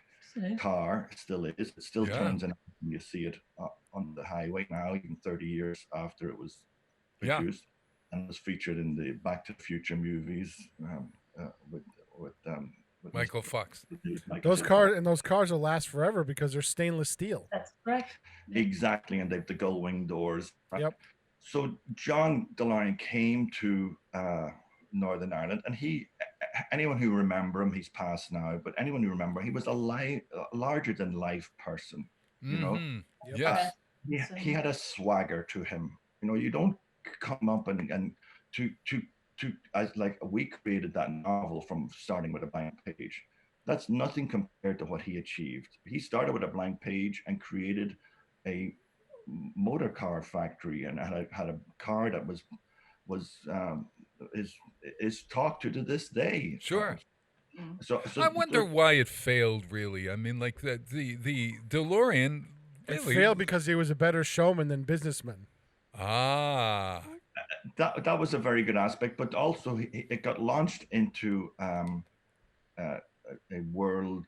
car. It still is. It still turns in. You see it on the highway now, even 30 years after it was produced, and was featured in the Back to the Future movies with Michael Fox. Those cars will last forever because they're stainless steel. That's correct. Exactly, and they have the gull wing doors. Yep. So John DeLorean came to Northern Ireland, and anyone who remember him, he's passed now, but anyone who remember, he was a larger than life person. You know, yes, he had a swagger to him. You know, you don't come up and as like we created that novel from starting with a blank page. That's nothing compared to what he achieved. He started with a blank page and created a motor car factory, and had a car that is talked to this day. Sure. So I wonder why it failed. Really, I mean, like the DeLorean. It failed because he was a better showman than businessman. Ah. That was a very good aspect, but also it got launched into a world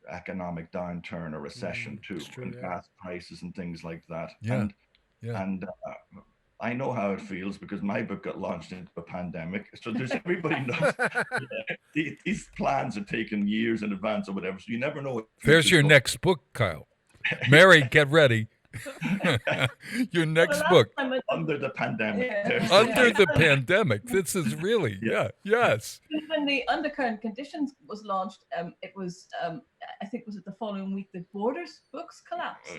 economic downturn or recession too, and gas prices and things like that. And I know how it feels because my book got launched into a pandemic. So there's everybody knows these plans are taken years in advance or whatever. So you never know. There's your next book, Kyle. Mary, get ready. Your next book. Under the pandemic. Under the pandemic. This is really, yes. When the Undercurrent Conditions was launched, it was, I think, was it the following week that Borders books collapsed?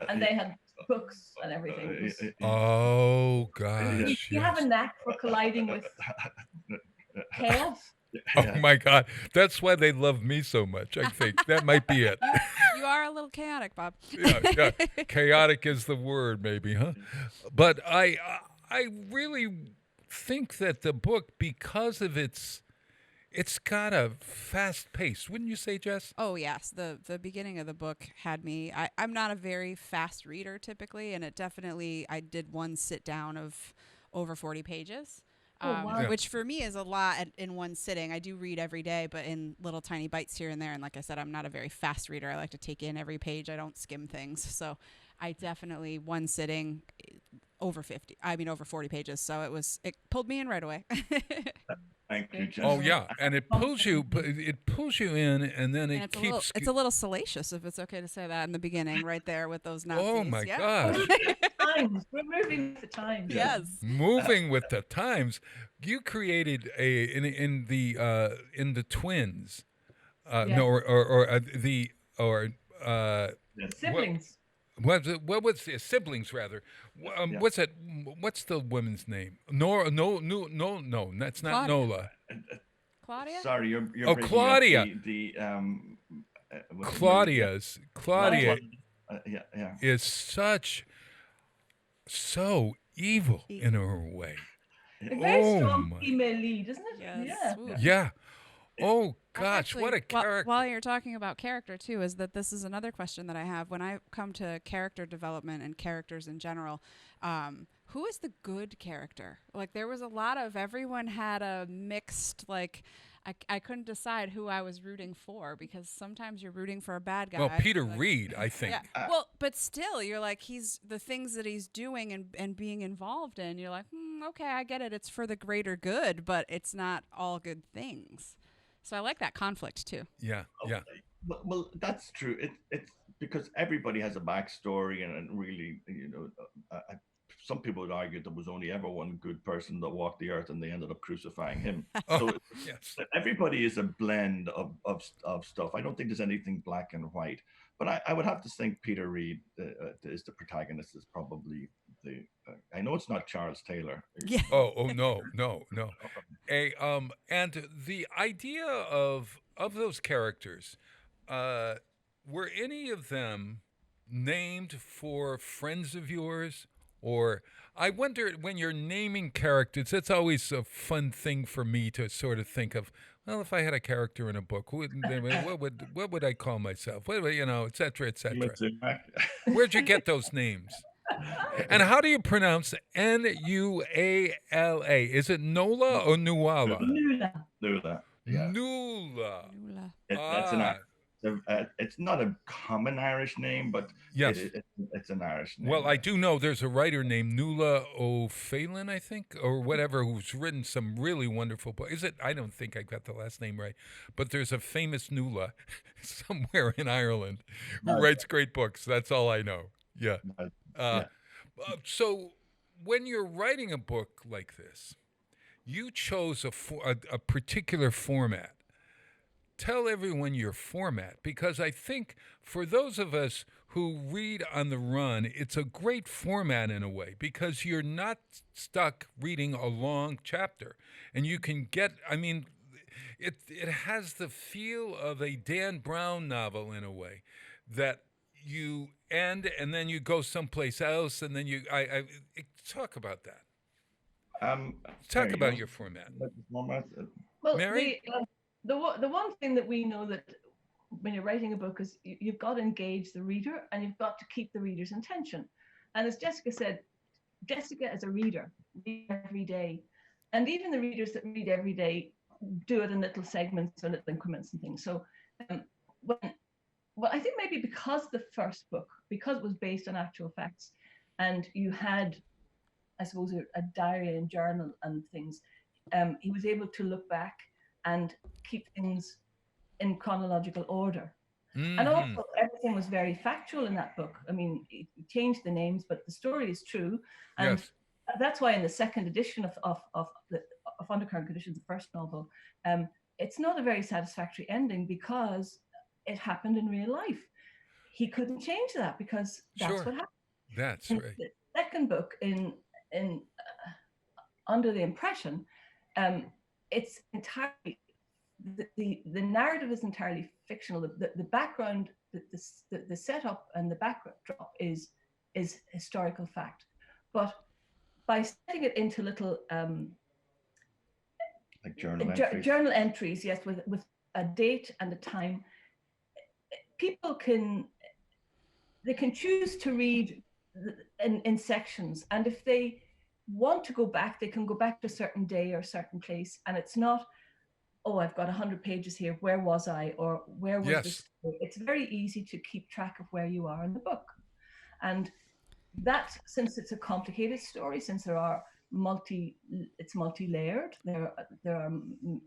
And they had books and everything. Oh, gosh. You have a knack for colliding with chaos. Oh my God. That's why they love me so much, I think. That might be it. You are a little chaotic, Bob. Yeah. Chaotic is the word, maybe, huh? But I really think that the book, because of its It's got a fast pace, wouldn't you say, Jess? Oh yes, the beginning of the book had me. I'm not a very fast reader typically, and it definitely I did one sit down of over 40 pages, wow. Yeah. which for me is a lot in one sitting. I do read every day, but in little tiny bites here and there. And like I said, I'm not a very fast reader. I like to take in every page. I don't skim things. So I definitely one sitting over 40 pages. So it pulled me in right away. Thank you, Jess. Oh yeah, and it pulls you in, and then And it it's keeps. a little salacious, if it's okay to say that in the beginning, right there with those Nazis. Oh my yeah. gosh! Times. We're moving with the times. Yes. Moving with the times. You created in the twins, no, Siblings. What was the siblings rather? What's that? What's the woman's name? No, that's not Claudia. Nola. Claudia? Sorry, you're Oh, breaking up Claudia. Claudia Claudia yeah. is so evil in her way. A very strong my. female lead, isn't it? Yes. Yeah. Yeah. Oh gosh, Actually, what a character! While you're talking about character too, is that this is another question that I have when I come to character development and characters in general. Who is the good character? Like there was a lot of everyone had a mixed like. I couldn't decide who I was rooting for because sometimes you're rooting for a bad guy. Well, Peter Reed, I think. Yeah. Well, but still, you're like he's the things that he's doing and being involved in. You're like, okay, I get it. It's for the greater good, but it's not all good things. So I like that conflict too. Yeah. Well, that's true. It's because everybody has a backstory, and really, some people would argue there was only ever one good person that walked the earth, and they ended up crucifying him. So yes. Everybody is a blend of stuff. I don't think there's anything black and white. But I would have to think Peter Reed is the protagonist. Is probably the. I know it's not Charles Taylor. Yeah. Oh no. And the idea of those characters, were any of them named for friends of yours? Or I wonder when you're naming characters, it's always a fun thing for me to sort of think of. Well, if I had a character in a book, what would I call myself? Et cetera, et cetera. Where'd you get those names? And how do you pronounce Nuala? Is it Nola or Nuala? Nula. Yeah. Nula. That's an. It's not a common Irish name, but yes, it's an Irish name. Well, I do know there's a writer named Nuala O'Phelan, I think, or whatever, who's written some really wonderful books. Is it? I don't think I got the last name right, but there's a famous Nuala somewhere in Ireland who writes great books. That's all I know. Yeah. So when you're writing a book like this, you chose a particular format. Tell everyone your format, because I think for those of us who read on the run, it's a great format in a way because you're not stuck reading a long chapter, and you can get. I mean, it has the feel of a Dan Brown novel in a way that you end and then you go someplace else, and then talk about that. Talk about your format. Well, Mary? The one thing that we know that when you're writing a book is you've got to engage the reader and you've got to keep the reader's attention. And as Jessica said, Jessica as a reader reads every day, and even the readers that read every day do it in little segments or little increments and things. So I think maybe because the first book, because it was based on actual facts, and you had, I suppose, a diary and journal and things, he was able to look back and keep things in chronological order. Mm-hmm. And also everything was very factual in that book. I mean, he changed the names, but the story is true. And yes. That's why in the second edition of Undercurrent Conditions, the first novel, it's not a very satisfactory ending because it happened in real life. He couldn't change that because that's what happened. That's in right. The second book in Under the Impression, it's entirely the narrative is entirely fictional. The background, the setup and the backdrop is historical fact, but by setting it into little like journal entries. Journal entries, yes, with a date and a time. People can choose to read in sections, and if they want to go back, they can go back to a certain day or a certain place, and it's not, oh, I've got 100 pages here, where was I, or where was this? It's very easy to keep track of where you are in the book. And that, since it's a complicated story, since it's multi-layered, there are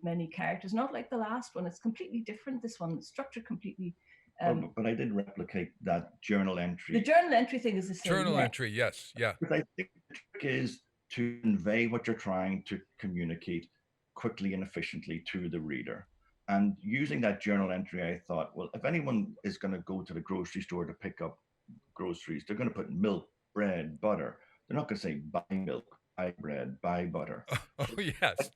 many characters, not like the last one. It's completely different. This one, structured completely. But I did replicate that journal entry. The journal entry thing is the same. Journal entry, yes, yeah. But I think the trick is to convey what you're trying to communicate quickly and efficiently to the reader. And using that journal entry, I thought, well, if anyone is going to go to the grocery store to pick up groceries, they're going to put milk, bread, butter. They're not going to say buy milk, buy bread, buy butter. Oh, yes.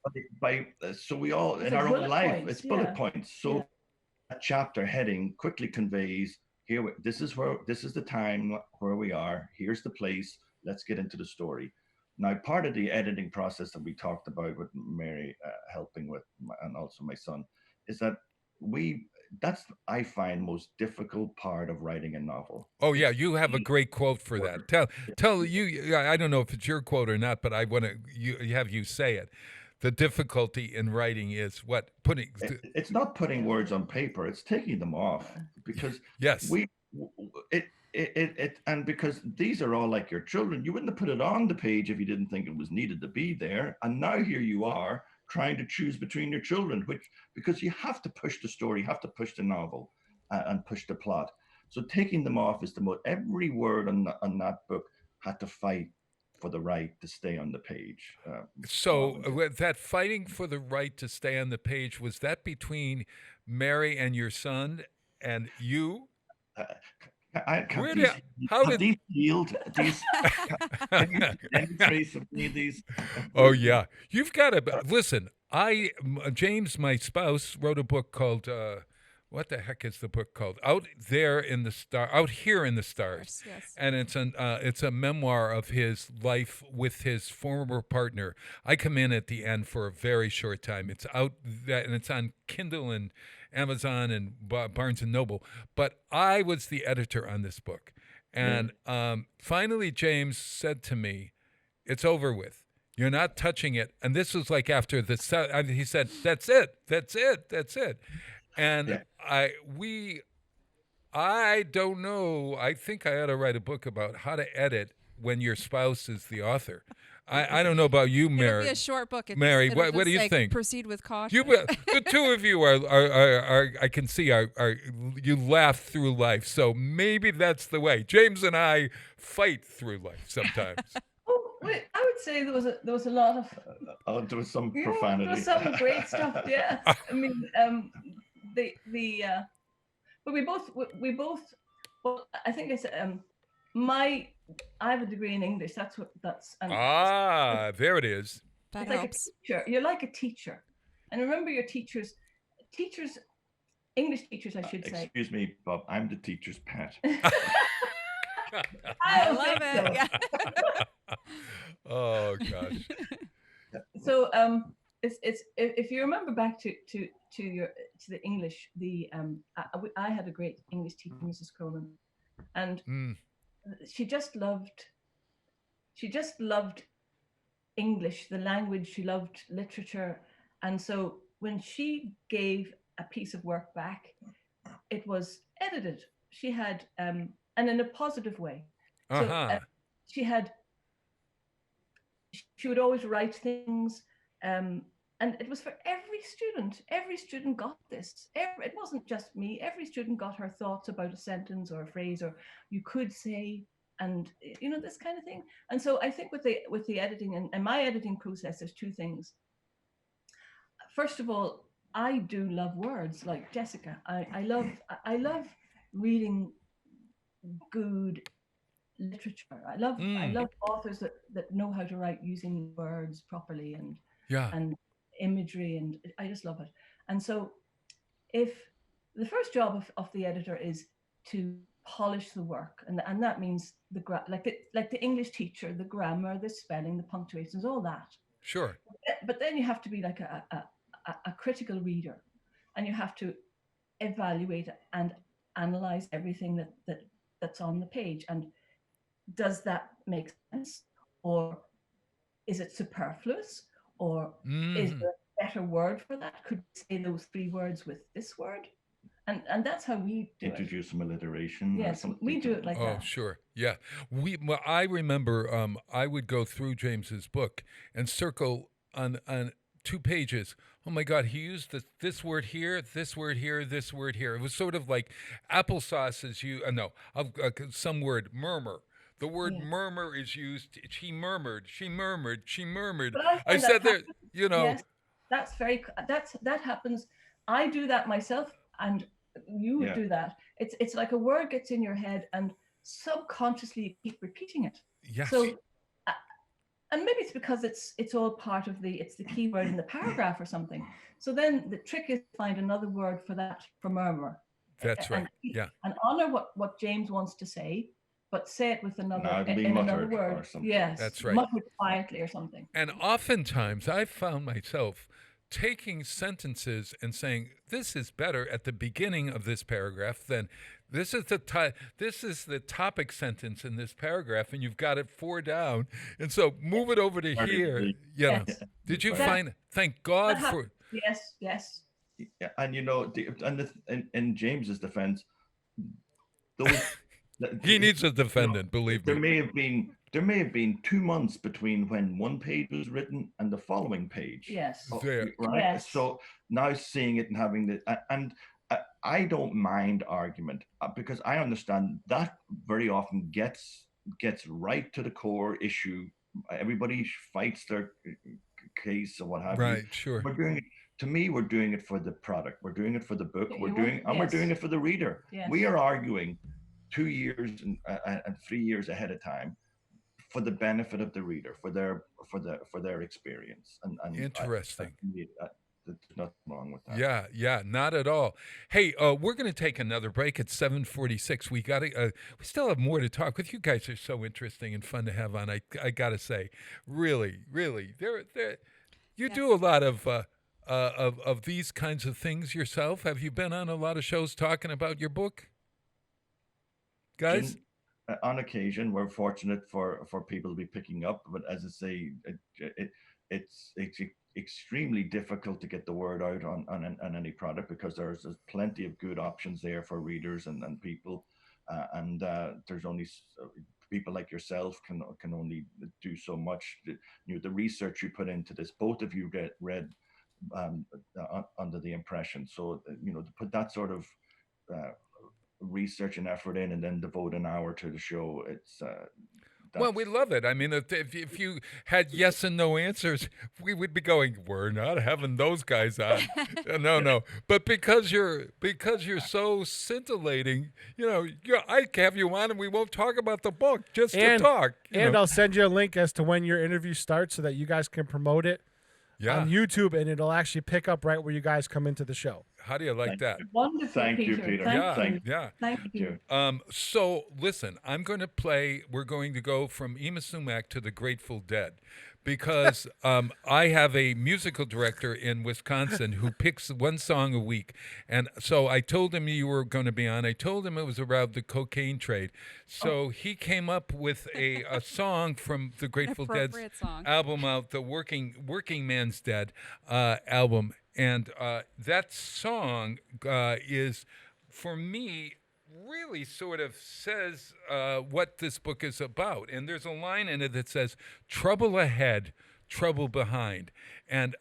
So we all, in our own life, it's bullet points. So a chapter heading quickly conveys, this is the time where we are, here's the place, let's get into the story. Now, part of the editing process that we talked about with Mary helping with, and also my son, is that that's, I find, most difficult part of writing a novel. Oh yeah, you have a great quote for that. Tell you, I don't know if it's your quote or not, but I want to have you say it. The difficulty in writing is what? It's not putting words on paper, it's taking them off, because yes, and because these are all like your children. You wouldn't have put it on the page if you didn't think it was needed to be there. And now here you are trying to choose between your children, because you have to push the story, you have to push the novel and push the plot. So taking them off is every word on that book had to fight for the right to stay on the page. So that fighting for the right to stay on the page, was that between Mary and your son and you? These healed? Can you demonstrate some of these? Oh yeah, you've got to listen. James, my spouse, wrote a book called what the heck is the book called? Out Here in the Stars. Yes. And it's a memoir of his life with his former partner. I come in at the end for a very short time. It's out and it's on Kindle and Amazon and Barnes and Noble. But I was the editor on this book, and finally James said to me, "It's over with. You're not touching it." And this was like after he said, "That's it." And I don't know. I think I ought to write a book about how to edit when your spouse is the author. I don't know about you, Mary. It'll be a short book. Mary, what do you think? Proceed with caution. The two of you are I can see are you laugh through life. So maybe that's the way. James and I fight through life sometimes. I would say there was a lot of. There was some profanity. There was some great stuff. Yeah, I mean, but we both. Well, I think I said I have a degree in English. That's. There it is. That helps. Like a teacher. You're like a teacher, and remember your teachers, English teachers, I should say. Excuse me, Bob. I'm the teacher's pet. I love it. Yeah. Oh gosh. So it's if you remember back to the English, I had a great English teacher, Mrs. Cronin, and she just loved English, the language. She loved literature, and so when she gave a piece of work back, it was edited. She had and in a positive way. So she would always write things, and it was for every student. Every student got this. It wasn't just me. Every student got her thoughts about a sentence or a phrase, or you could say, and this kind of thing. And so I think with the editing and my editing process, there's two things. First of all, I do love words like Jessica. I love reading good literature. I love authors that know how to write using words properly and imagery, and I just love it. And so if the first job of the editor is to polish the work, and that means like the English teacher, the grammar, the spelling, the punctuations, all that. Sure. But then you have to be like a critical reader, and you have to evaluate and analyze everything that's on the page. And does that make sense, or is it superfluous, or is there a better word for that? Could we say those 3 words with this word? And that's how we do introduce some alliteration. Yes, we do it like that. Oh, sure. Yeah. I remember I would go through James's book and circle on 2 pages. Oh my God, he used this word here, this word here, this word here. It was sort of like applesauce is some word, murmur. The word murmur is used. She murmured, she murmured, she murmured. I said there, Yes, that happens. I do that myself, and you do that. It's like a word gets in your head, and subconsciously you keep repeating it. Yes. So, and maybe it's because it's all part of it's the key word in the paragraph or something. So then the trick is to find another word for that, for murmur. That's right. And honor what James wants to say, but say it with another word. Or something. Yes, that's right. Muttered quietly or something. And oftentimes I've found myself taking sentences and saying, this is better at the beginning of this paragraph than this is the topic sentence in this paragraph, and you've got it 4 down. And so move it over to here. Yes. Did you find, thank God for. Yes. Yeah, and in James's defense, those he needs a defendant, believe me. There may have been 2 months between when one page was written and the following page. Yes. Right. Yes. So now seeing it and having I don't mind argument because I understand that very often gets right to the core issue. Everybody fights their case or what have you. Right. Sure. We're doing it. To me, we're doing it for the product. We're doing it for the book. We're doing it for the reader. Yes. We are arguing 2 years and 3 years ahead of time for the benefit of the reader, for their experience. And interesting. There's nothing wrong with that. Yeah, not at all. Hey, we're going to take another break at 7:46. We still have more to talk with. You guys are so interesting and fun to have on. I got to say, really, you do a lot of these kinds of things yourself. Have you been on a lot of shows talking about your book, guys? On occasion, we're fortunate for people to be picking up, but as I say, it's extremely difficult to get the word out on any product because there's plenty of good options there for readers and people, and there's only people like yourself can only do so much. The research you put into this, both of you read under the impression, so to put that sort of research and effort in and then devote an hour to the show, it's well, we love it. I mean, if you had yes and no answers, we would be going, we're not having those guys on. No. But because you're so scintillating, I can have you on and we won't talk about the book, just to talk. And I'll send you a link as to when your interview starts so that you guys can promote it on YouTube, and it'll actually pick up right where you guys come into the show. How do you like that? Wonderful, Thank you, Peter. Thank you. So listen, we're going to go from Ema Sumac to the Grateful Dead because I have a musical director in Wisconsin who picks one song a week. And so I told him you were going to be on. I told him it was around the cocaine trade. So he came up with a song from the Grateful Dead's album out, the Working Man's Dead album. And that song is, for me, really sort of says what this book is about. And there's a line in it that says, trouble ahead, trouble behind. And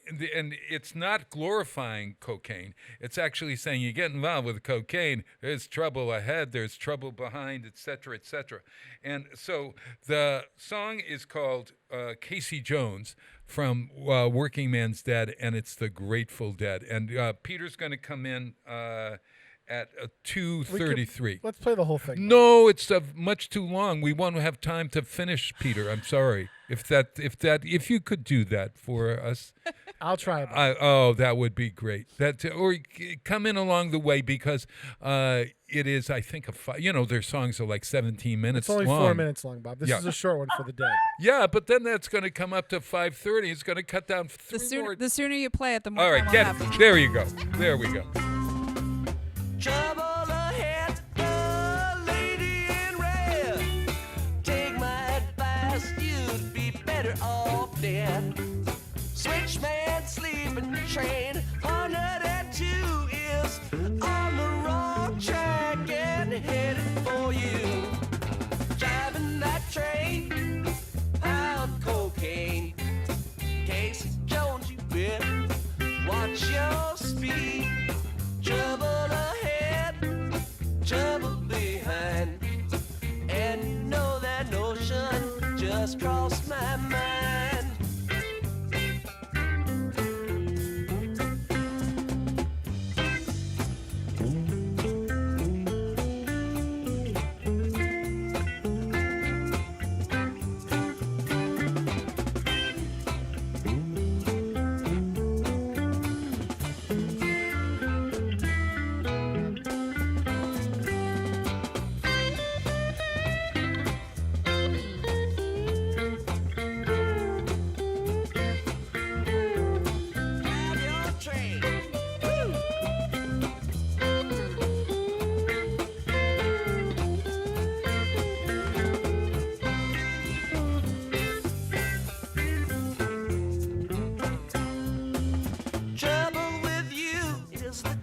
it's not glorifying cocaine. It's actually saying you get involved with cocaine, there's trouble ahead, there's trouble behind, et cetera, et cetera. And so the song is called Casey Jones from Working Man's Dead, and it's the Grateful Dead. And Peter's going to come in at 2:33. Let's play the whole thing. No, it's much too long. We won't have time to finish, Peter. I'm sorry. If you could do that for us, I'll try. That would be great. Or come in along the way because it is. I think their songs are like 17 minutes. It's only long. 4 minutes long, Bob. This is a short one for the dead. Yeah, but then that's going to come up to 5:30. It's going to cut down more. The sooner you play it, the more. All right, time we'll have. there you go. There we go. Trouble ahead, the lady in red. Take my advice, you'd be better off dead. Switchman sleeping train, 102 is on the wrong track and headed for you. Driving that train, pound cocaine. Casey Jones, you better watch your speed. Trouble ahead, trouble behind. And you know that notion just crossed my mind.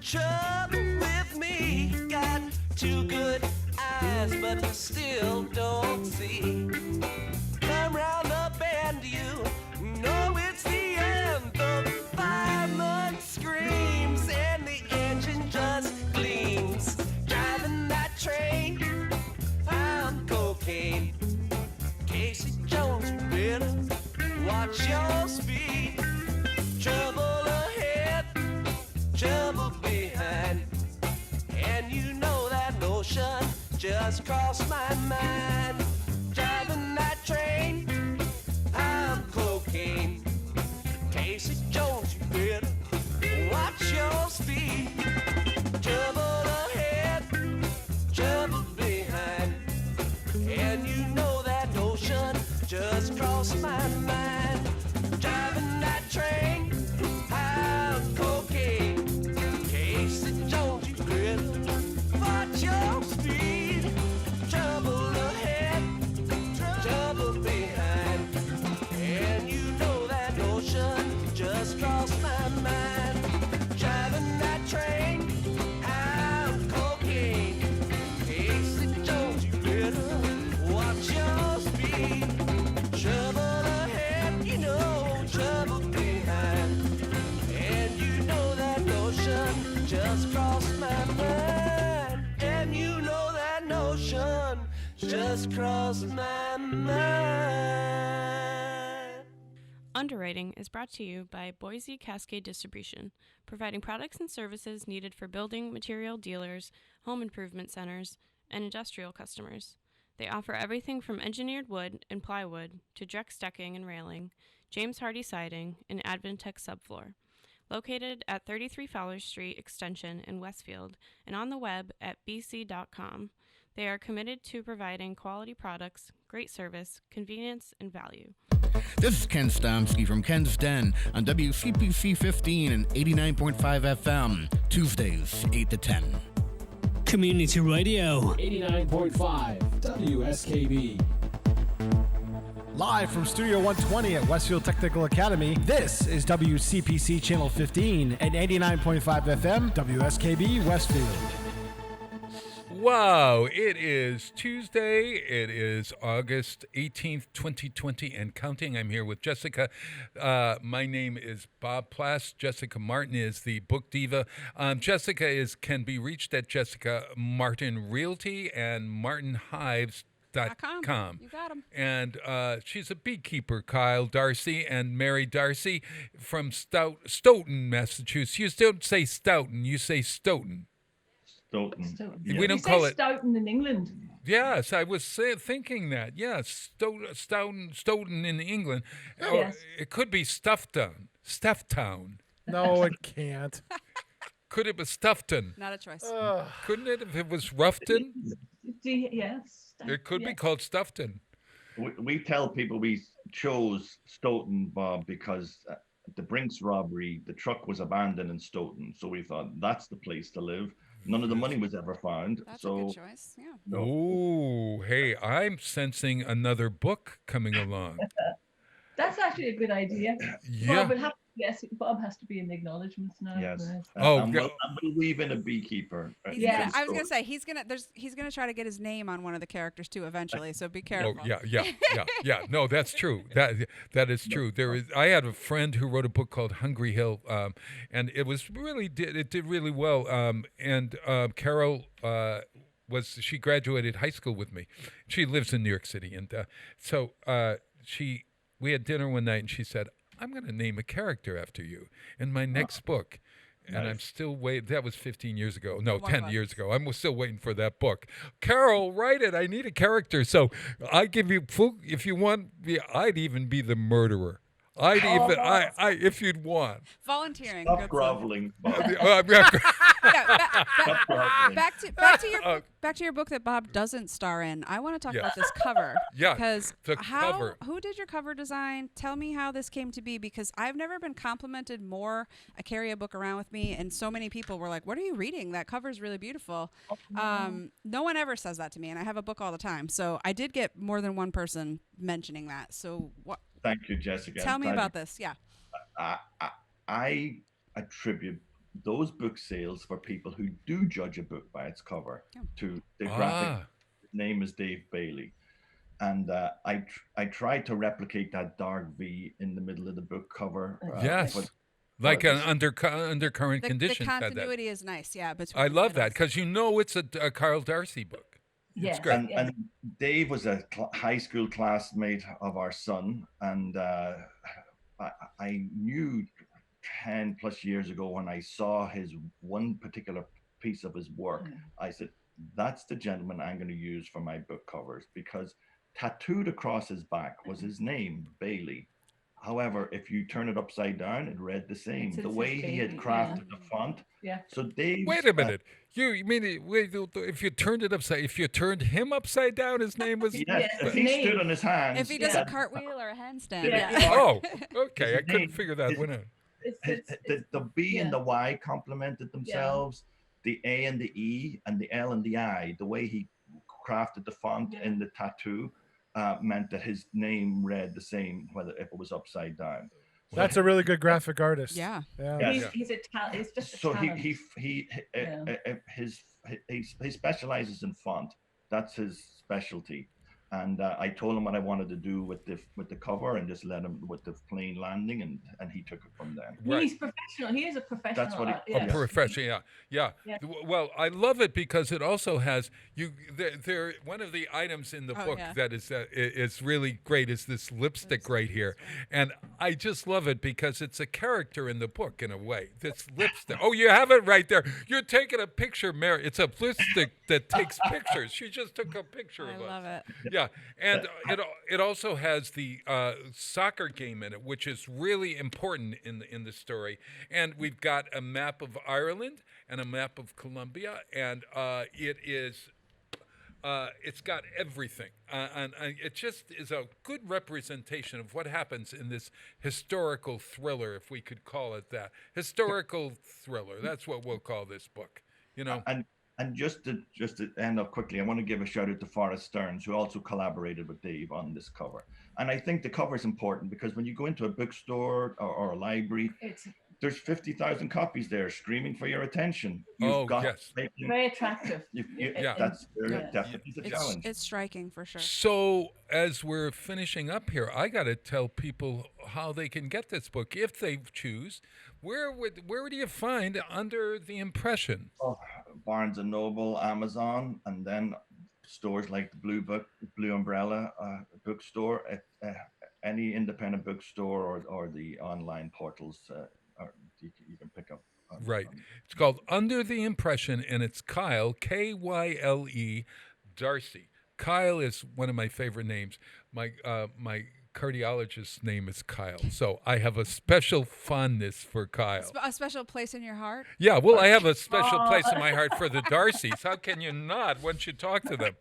Trouble with me, got two good eyes, but you still don't see. Come round the bend, you know it's the end. The fireman screams and the engine just gleams. Driving that train, pound cocaine. Casey Jones, you better watch your speed. Trouble ahead, trouble behind. And you know that notion just crossed my mind. Driving that train, I'm cocaine. Casey Jones, you better watch your speed. Trouble ahead, trouble behind. And you know that notion just crossed my mind. Driving that train, I'm cocaine. Casey Jones, you better watch your speed. Trouble ahead, trouble behind. And you know that notion just crossed my mind. Driving that train, I'm cocaine. Casey Jones, you better watch your speed. Trouble ahead, you know, trouble behind. And you know that notion just crossed my mind. And you know that notion just crossed my mind. Underwriting is brought to you by Boise Cascade Distribution, providing products and services needed for building material dealers, home improvement centers, and industrial customers. They offer everything from engineered wood and plywood to Drex decking and railing, James Hardy siding, and Advantech subfloor. Located at 33 Fowler Street Extension in Westfield and on the web at bc.com, they are committed to providing quality products, great service, convenience, and value. This is Ken Stomsky from Ken's Den on WCPC 15 and 89.5 FM, Tuesdays, 8 to 10. Community Radio 89.5 WSKB. Live from Studio 120 at Westfield Technical Academy, this is WCPC Channel 15 and 89.5 FM, WSKB Westfield. Wow, it is Tuesday. It is August 18th, 2020 and counting. I'm here with Jessica. My name is Bob Plass. Jessica Martin is the book diva. Jessica can be reached at Jessica Martin Realty and martinhives.com. You got 'em. And she's a beekeeper, Kyle Darcy and Mary Darcy from Stoughton, Massachusetts. You don't say Stoughton, you say Stoughton. Stoughton. Stoughton. We Yeah. don't You call say it. Stoughton in England. Yes, I was thinking that. Yes, Stoughton in England. Or Yes. it could be Stufftown. No, it can't. Could it be Stuffton? Not a choice. Couldn't it if it was Roughton? Yes. It could be Yes. called Stuffton. We tell people we chose Stoughton, Bob, because the Brinks robbery, the truck was abandoned in Stoughton. So we thought that's the place to live. None of the money was ever found. That's so a good choice. Yeah. No. Ooh, hey, I'm sensing another book coming along. That's actually a good idea. Yeah. Bob, Bob has to be in the acknowledgements now. Yes. Right? Oh, and yeah. we'll weave in a beekeeper. I was gonna say he's gonna try to get his name on one of the characters too eventually. So be careful. Oh, yeah. No, that's true. That is true. I had a friend who wrote a book called Hungry Hill, and it did really well. Carol she graduated high school with me. She lives in New York City, and so we had dinner one night, and she said, "I'm going to name a character after you in my next book." And I'm still waiting. That was 15 years ago. No, 10 years ago. I'm still waiting for that book. Carol, write it. I need a character. So I give you, if you want, I'd even be the murderer. If you'd want. Volunteering. Stop groveling, Bob. Back to your book that Bob doesn't star in. I want to talk about this cover. Yeah, because cover. Who did your cover design? Tell me how this came to be, because I've never been complimented more. I carry a book around with me, and so many people were like, "What are you reading? That cover's really beautiful." No one ever says that to me, and I have a book all the time. So I did get more than one person mentioning that. So what? Thank you, Jessica. Tell me about this. Yeah. I attribute those book sales for people who do judge a book by its cover to the graphic. His name is Dave Bailey. And I tried to replicate that dark V in the middle of the book cover. Yes. Like an undercurrent condition. The continuity is nice, yeah. I love that, because it's a Carl Darcy book. Yes. And Dave was a high school classmate of our son, and I knew 10 plus years ago when I saw his one particular piece of his work, I said, that's the gentleman I'm going to use for my book covers, because tattooed across his back was his name, Bailey. However, if you turn it upside down, it read the same. The way he had crafted the font. Yeah. So Dave. Wait a minute. You mean if you turned him upside down, his name was. Yes. If he stood on his hands. If he does a cartwheel or a handstand. Yeah. Oh, okay. I couldn't figure that one out. The B and the Y complemented themselves. The A and the E and the L and the I. The way he crafted the font in the tattoo meant that his name read the same, whether if it was upside down. That's a really good graphic artist. Yeah. He's just a so talent. he specializes in font. That's his specialty. And I told him what I wanted to do with the cover, and just let him with the plain landing, and he took it from there. He's professional. He is a professional. That's what A professional, yeah. Well, I love it because it also has there. One of the items in the book that is really great is this lipstick right here, and I just love it because it's a character in the book in a way. This lipstick. Oh, you have it right there. You're taking a picture, Mary. It's a lipstick that takes pictures. She just took a picture of us. I love it. Yeah, and it also has the soccer game in it, which is really important in the story. And we've got a map of Ireland and a map of Colombia, and it's got everything, and it just is a good representation of what happens in this historical thriller, if we could call it that. Historical thriller. That's what we'll call this book. And just to end up quickly, I want to give a shout out to Forrest Stearns, who also collaborated with Dave on this cover. And I think the cover is important because when you go into a bookstore or a library, there's 50,000 copies there screaming for your attention. Very attractive. That's definitely the challenge. It's striking for sure. So as we're finishing up here, I got to tell people how they can get this book if they choose. Where do you find Under the Impression? Barnes and Noble, Amazon, and then stores like the Blue Umbrella bookstore, any independent bookstore or the online portals, you can pick up. Right. It's called Under the Impression, and it's Kyle, Kyle, Darcy. Kyle is one of my favorite names. My cardiologist's name is Kyle, so I have a special fondness for Kyle. A special place in your heart? Yeah, well, I have a special place in my heart for the Darcys. How can you not once you talk to them?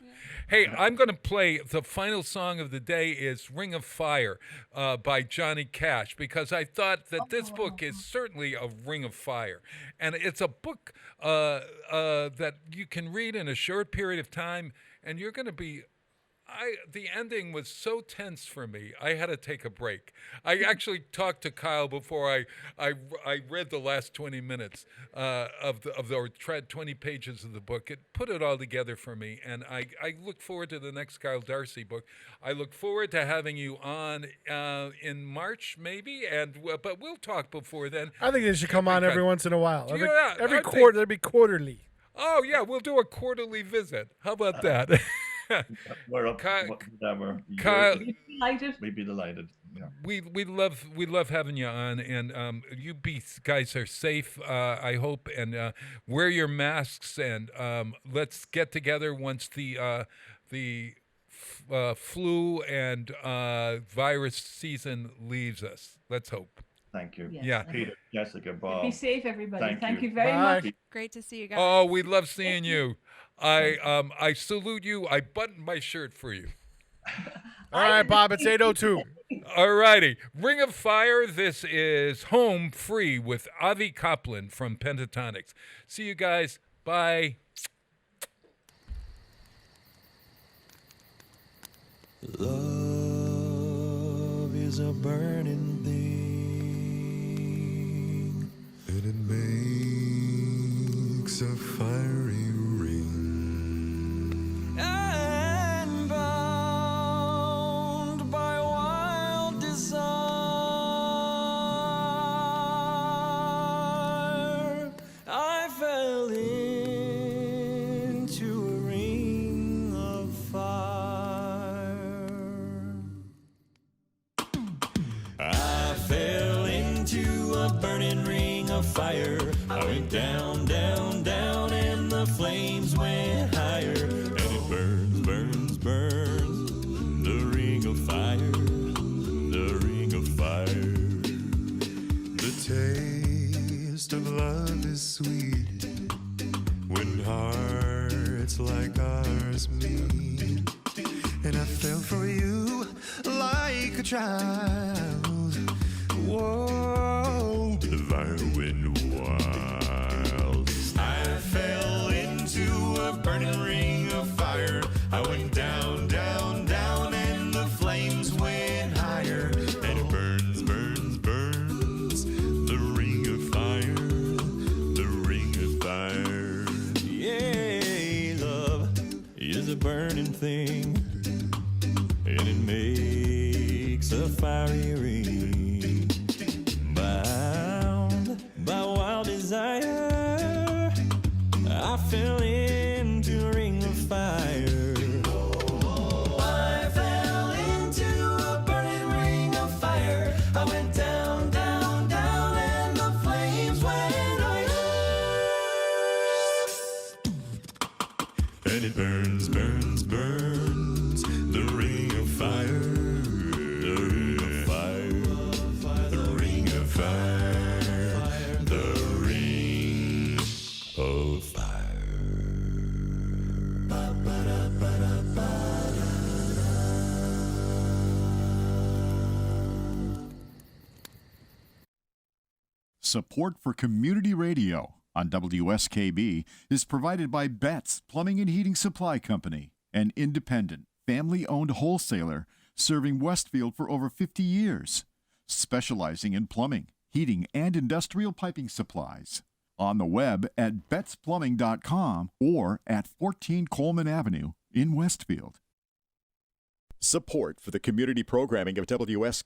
Hey, I'm going to play the final song of the day is Ring of Fire by Johnny Cash, because I thought that this book is certainly a ring of fire. And it's a book that you can read in a short period of time, and you're going to be... the ending was so tense for me. I had to take a break. I actually talked to Kyle before I read the last 20 minutes of the 20 pages of the book. It put it all together for me, and I look forward to the next Kyle Darcy book. I look forward to having you on in March, maybe, but we'll talk before then. I think they should come on every once in a while. Every I quarter, they'd be quarterly. Oh yeah, we'll do a quarterly visit. How about that? We're up, whatever. Kyle, we'd be delighted. Yeah. We love having you on, and you guys are safe, I hope, and wear your masks, and let's get together once the flu and virus season leaves us. Let's hope. Thank you. Yes. Yeah. Peter, Jessica, Bob. Be safe, everybody. Thank you you. very Bye. much. Great to see you guys. Oh, we love seeing you. I salute you. I buttoned my shirt for you. All right, Bob, it's 8:02. All righty. Ring of Fire. This is Home Free with Avi Kaplan from Pentatonics. See you guys. Bye. Love is a burning thing, and it makes a fiery ring. And bound by wild desire, I fell into a ring of fire. I fell into a burning ring of fire. I went down, down, down, and the flames went higher. And it burns, burns, burns, the ring of fire, the ring of fire. The taste of love is sweet when hearts like ours meet. And I fell for you like a child. Whoa, the fire went wild. I fell into a burning ring of fire. I went down, down, down, and the flames went higher. And it burns, burns, burns, the ring of fire, the ring of fire. Yeah, love is a burning thing, and it makes a fiery ring. Bound by wild desire, I fell into a ring of fire. I fell into a burning ring of fire. I went down, down, down, and the flames went higher. And it burns, burns, burns, the ring of fire. The ring of fire. The ring of fire. The ring of fire. Support for community radio on WSKB is provided by Betts Plumbing and Heating Supply Company, an independent, family-owned wholesaler serving Westfield for over 50 years, specializing in plumbing, heating, and industrial piping supplies. On the web at bettsplumbing.com or at 14 Coleman Avenue in Westfield. Support for the community programming of WSKB